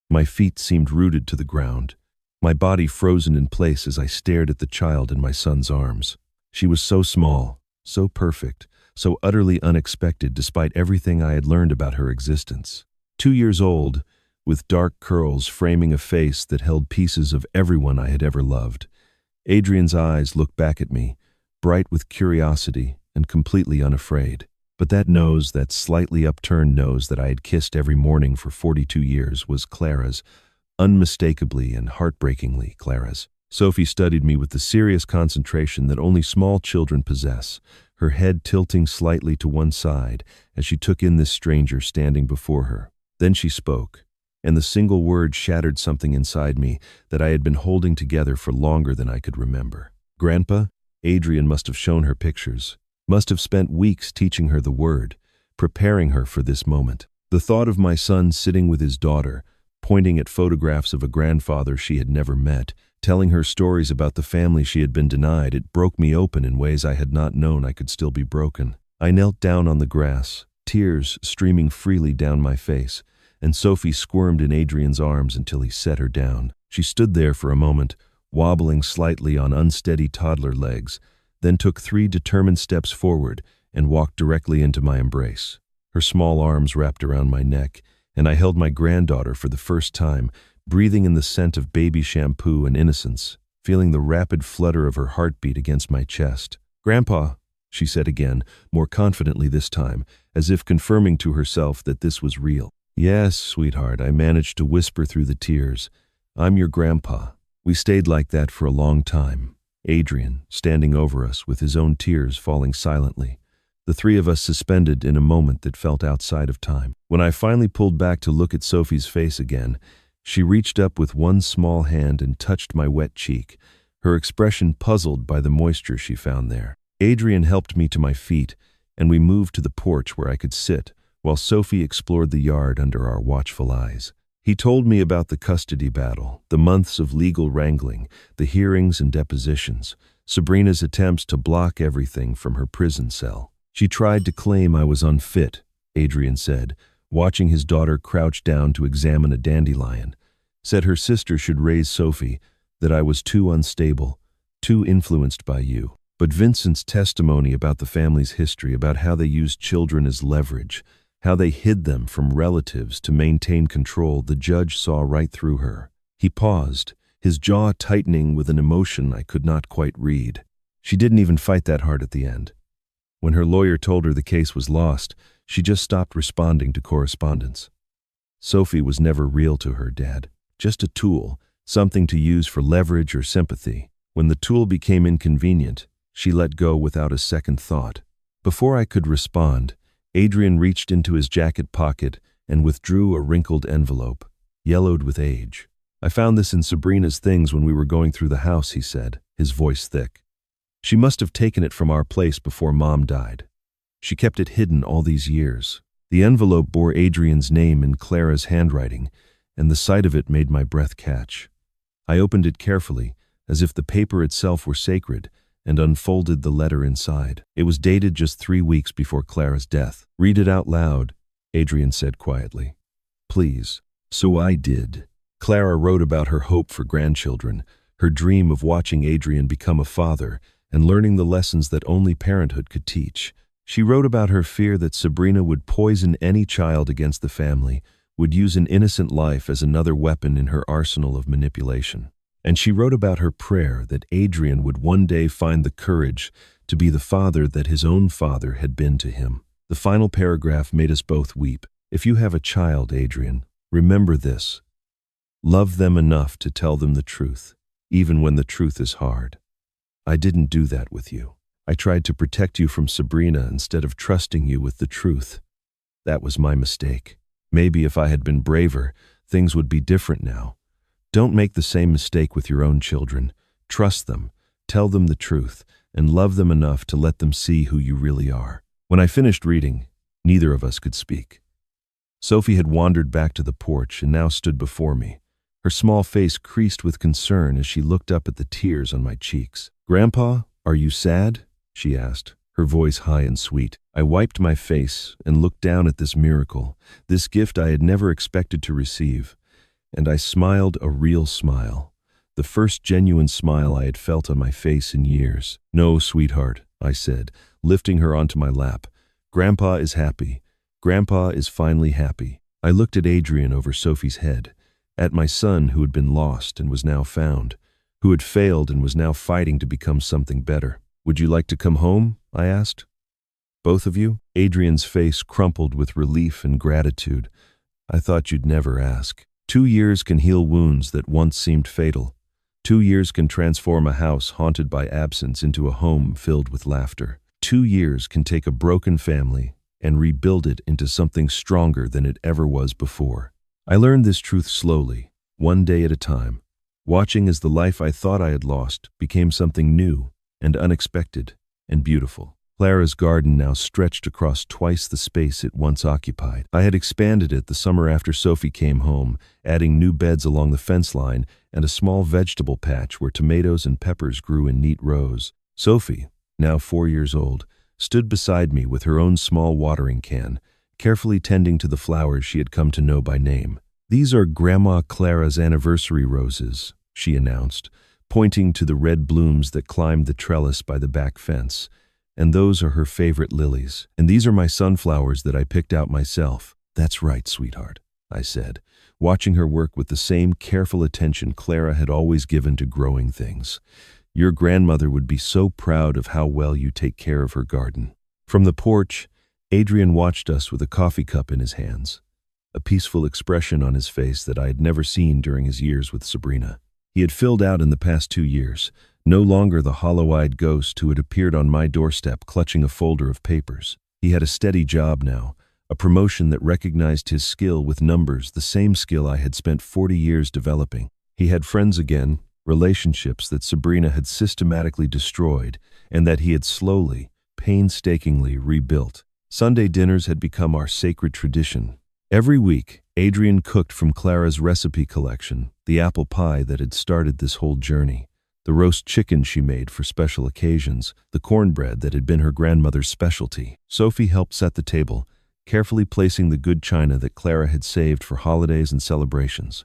My feet seemed rooted to the ground, my body frozen in place as I stared at the child in my son's arms. She was so small, so perfect, so utterly unexpected despite everything I had learned about her existence. 2 years old, with dark curls framing a face that held pieces of everyone I had ever loved. Adrian's eyes looked back at me, bright with curiosity and completely unafraid. But that nose, that slightly upturned nose that I had kissed every morning for 42 years, was Clara's, unmistakably and heartbreakingly Clara's. Sophie studied me with the serious concentration that only small children possess, her head tilting slightly to one side as she took in this stranger standing before her. Then she spoke, and the single word shattered something inside me that I had been holding together for longer than I could remember. "Grandpa?" Adrian must have shown her pictures, must have spent weeks teaching her the word, preparing her for this moment. The thought of my son sitting with his daughter, pointing at photographs of a grandfather she had never met, telling her stories about the family she had been denied, it broke me open in ways I had not known I could still be broken. I knelt down on the grass, tears streaming freely down my face, and Sophie squirmed in Adrian's arms until he set her down. She stood there for a moment, wobbling slightly on unsteady toddler legs, then took 3 determined steps forward and walked directly into my embrace. Her small arms wrapped around my neck, and I held my granddaughter for the first time, breathing in the scent of baby shampoo and innocence, feeling the rapid flutter of her heartbeat against my chest. "Grandpa," she said again, more confidently this time, as if confirming to herself that this was real. "Yes, sweetheart," I managed to whisper through the tears. "I'm your grandpa." We stayed like that for a long time, Adrian standing over us with his own tears falling silently, the 3 of us suspended in a moment that felt outside of time. When I finally pulled back to look at Sophie's face again, she reached up with one small hand and touched my wet cheek, her expression puzzled by the moisture she found there. Adrian helped me to my feet, and we moved to the porch where I could sit, while Sophie explored the yard under our watchful eyes. He told me about the custody battle, the months of legal wrangling, the hearings and depositions, Sabrina's attempts to block everything from her prison cell. "She tried to claim I was unfit," Adrian said, watching his daughter crouch down to examine a dandelion. "Said her sister should raise Sophie, that I was too unstable, too influenced by you. But Vincent's testimony about the family's history, about how they used children as leverage, how they hid them from relatives to maintain control, the judge saw right through her." He paused, his jaw tightening with an emotion I could not quite read. "She didn't even fight that hard at the end. When her lawyer told her the case was lost, she just stopped responding to correspondence. Sophie was never real to her, Dad. Just a tool, something to use for leverage or sympathy. When the tool became inconvenient, she let go without a second thought." Before I could respond, Adrian reached into his jacket pocket and withdrew a wrinkled envelope, yellowed with age. "I found this in Sabrina's things when we were going through the house," he said, his voice thick. "She must have taken it from our place before Mom died. She kept it hidden all these years." The envelope bore Adrian's name in Clara's handwriting, and the sight of it made my breath catch. I opened it carefully, as if the paper itself were sacred, and unfolded the letter inside. It was dated just 3 weeks before Clara's death. "Read it out loud," Adrian said quietly. "Please." So I did. Clara wrote about her hope for grandchildren, her dream of watching Adrian become a father, and learning the lessons that only parenthood could teach. She wrote about her fear that Sabrina would poison any child against the family, would use an innocent life as another weapon in her arsenal of manipulation. And she wrote about her prayer that Adrian would one day find the courage to be the father that his own father had been to him. The final paragraph made us both weep. "If you have a child, Adrian, remember this. Love them enough to tell them the truth, even when the truth is hard. I didn't do that with you. I tried to protect you from Sabrina instead of trusting you with the truth. That was my mistake. Maybe if I had been braver, things would be different now. Don't make the same mistake with your own children. Trust them, tell them the truth, and love them enough to let them see who you really are." When I finished reading, neither of us could speak. Sophie had wandered back to the porch and now stood before me, her small face creased with concern as she looked up at the tears on my cheeks. "Grandpa, are you sad?" she asked, her voice high and sweet. I wiped my face and looked down at this miracle, this gift I had never expected to receive. And I smiled a real smile, the first genuine smile I had felt on my face in years. "No, sweetheart," I said, lifting her onto my lap. "Grandpa is happy. Grandpa is finally happy." I looked at Adrian over Sophie's head, at my son who had been lost and was now found, who had failed and was now fighting to become something better. "Would you like to come home?" I asked. "Both of you?" Adrian's face crumpled with relief and gratitude. "I thought you'd never ask. 2 years can heal wounds that once seemed fatal. 2 years can transform a house haunted by absence into a home filled with laughter. 2 years can take a broken family and rebuild it into something stronger than it ever was before." I learned this truth slowly, one day at a time, watching as the life I thought I had lost became something new and unexpected and beautiful. Clara's garden now stretched across twice the space it once occupied. I had expanded it the summer after Sophie came home, adding new beds along the fence line and a small vegetable patch where tomatoes and peppers grew in neat rows. Sophie, now 4 years old, stood beside me with her own small watering can, carefully tending to the flowers she had come to know by name. "These are Grandma Clara's anniversary roses," she announced, pointing to the red blooms that climbed the trellis by the back fence. "And those are her favorite lilies. And these are my sunflowers that I picked out myself." "That's right, sweetheart," I said, watching her work with the same careful attention Clara had always given to growing things. "Your grandmother would be so proud of how well you take care of her garden." From the porch, Adrian watched us with a coffee cup in his hands, a peaceful expression on his face that I had never seen during his years with Sabrina. He had filled out in the past 2 years, no longer the hollow-eyed ghost who had appeared on my doorstep clutching a folder of papers. He had a steady job now, a promotion that recognized his skill with numbers, the same skill I had spent 40 years developing. He had friends again, relationships that Sabrina had systematically destroyed and that he had slowly, painstakingly rebuilt. Sunday dinners had become our sacred tradition. Every week, Adrian cooked from Clara's recipe collection, the apple pie that had started this whole journey, the roast chicken she made for special occasions, the cornbread that had been her grandmother's specialty. Sophie helped set the table, carefully placing the good china that Clara had saved for holidays and celebrations.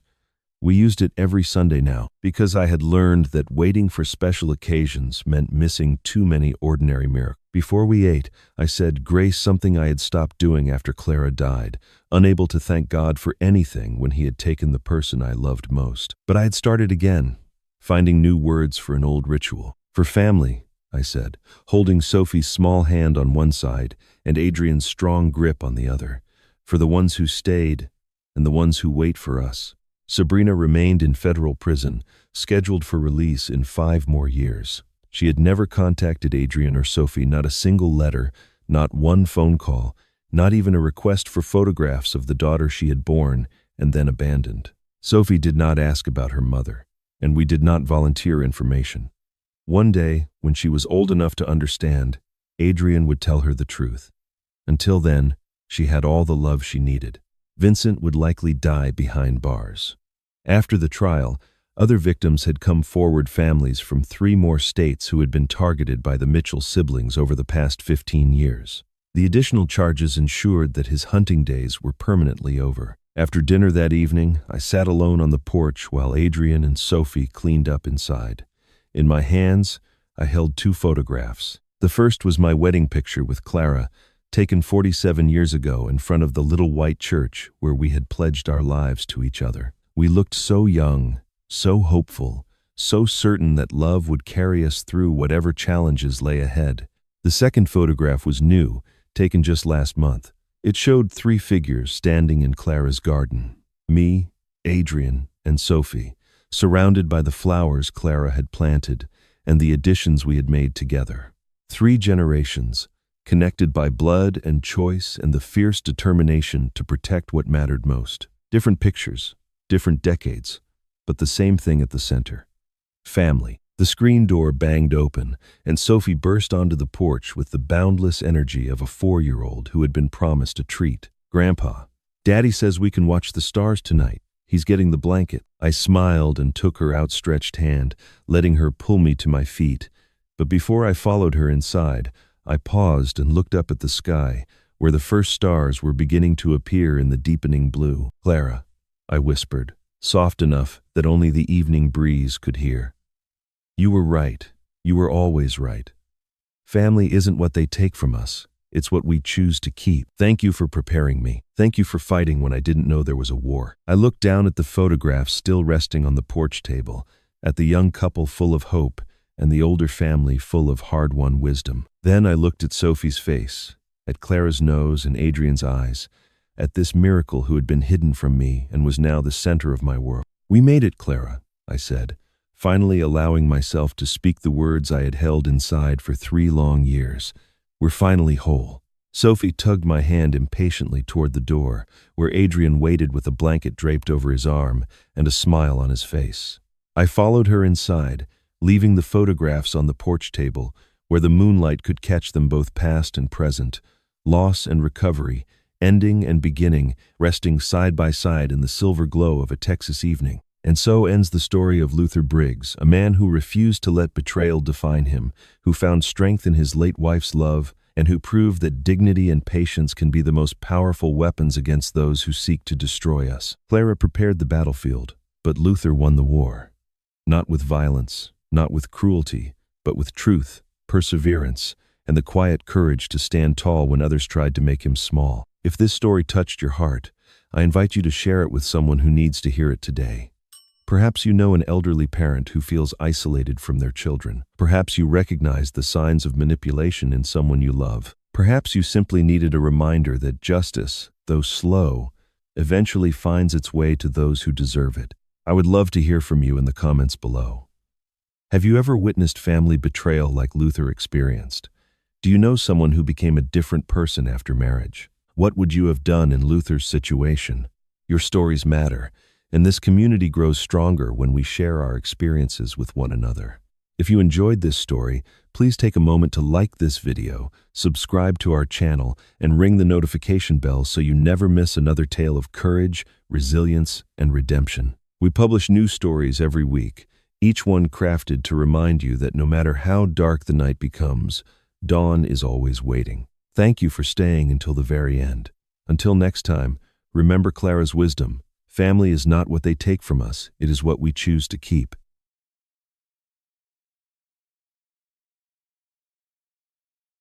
We used it every Sunday now, because I had learned that waiting for special occasions meant missing too many ordinary miracles. Before we ate, I said grace, something I had stopped doing after Clara died, unable to thank God for anything when he had taken the person I loved most. But I had started again, finding new words for an old ritual. "For family," I said, holding Sophie's small hand on one side and Adrian's strong grip on the other. "For the ones who stayed and the ones who wait for us." Sabrina remained in federal prison, scheduled for release in 5 more years. She had never contacted Adrian or Sophie, not a single letter, not one phone call, not even a request for photographs of the daughter she had born and then abandoned. Sophie did not ask about her mother, and we did not volunteer information. One day, when she was old enough to understand, Adrian would tell her the truth. Until then, she had all the love she needed. Vincent would likely die behind bars. After the trial, other victims had come forward, families from 3 more states who had been targeted by the Mitchell siblings over the past 15 years. The additional charges ensured that his hunting days were permanently over. After dinner that evening, I sat alone on the porch while Adrian and Sophie cleaned up inside. In my hands, I held 2 photographs. The first was my wedding picture with Clara, taken 47 years ago in front of the little white church where we had pledged our lives to each other. We looked so young, so hopeful, so certain that love would carry us through whatever challenges lay ahead. The second photograph was new, taken just last month. It showed 3 figures standing in Clara's garden. Me, Adrian, and Sophie, surrounded by the flowers Clara had planted and the additions we had made together. 3 generations, connected by blood and choice and the fierce determination to protect what mattered most. Different pictures, different decades, but the same thing at the center: family. The screen door banged open, and Sophie burst onto the porch with the boundless energy of a 4-year-old who had been promised a treat. "Grandpa, Daddy says we can watch the stars tonight. He's getting the blanket." I smiled and took her outstretched hand, letting her pull me to my feet. But before I followed her inside, I paused and looked up at the sky, where the first stars were beginning to appear in the deepening blue. "Clara," I whispered, soft enough that only the evening breeze could hear. "You were right. You were always right. Family isn't what they take from us. It's what we choose to keep. Thank you for preparing me. Thank you for fighting when I didn't know there was a war." I looked down at the photographs still resting on the porch table, at the young couple full of hope and the older family full of hard-won wisdom. Then I looked at Sophie's face, at Clara's nose and Adrian's eyes, at this miracle who had been hidden from me and was now the center of my world. "We made it, Clara," I said, finally allowing myself to speak the words I had held inside for 3 long years. "We're finally whole." Sophie tugged my hand impatiently toward the door, where Adrian waited with a blanket draped over his arm and a smile on his face. I followed her inside, leaving the photographs on the porch table, where the moonlight could catch them both past and present, loss and recovery, ending and beginning, resting side by side in the silver glow of a Texas evening. And so ends the story of Luther Briggs, a man who refused to let betrayal define him, who found strength in his late wife's love and who prove that dignity and patience can be the most powerful weapons against those who seek to destroy us. Clara prepared the battlefield, but Luther won the war. Not with violence, not with cruelty, but with truth, perseverance, and the quiet courage to stand tall when others tried to make him small. If this story touched your heart, I invite you to share it with someone who needs to hear it today. Perhaps you know an elderly parent who feels isolated from their children. Perhaps you recognize the signs of manipulation in someone you love. Perhaps you simply needed a reminder that justice, though slow, eventually finds its way to those who deserve it. I would love to hear from you in the comments below. Have you ever witnessed family betrayal like Luther experienced? Do you know someone who became a different person after marriage? What would you have done in Luther's situation? Your stories matter, and this community grows stronger when we share our experiences with one another. If you enjoyed this story, please take a moment to like this video, subscribe to our channel, and ring the notification bell so you never miss another tale of courage, resilience, and redemption. We publish new stories every week, each one crafted to remind you that no matter how dark the night becomes, dawn is always waiting. Thank you for staying until the very end. Until next time, remember Clara's wisdom. Family is not what they take from us, it is what we choose to keep.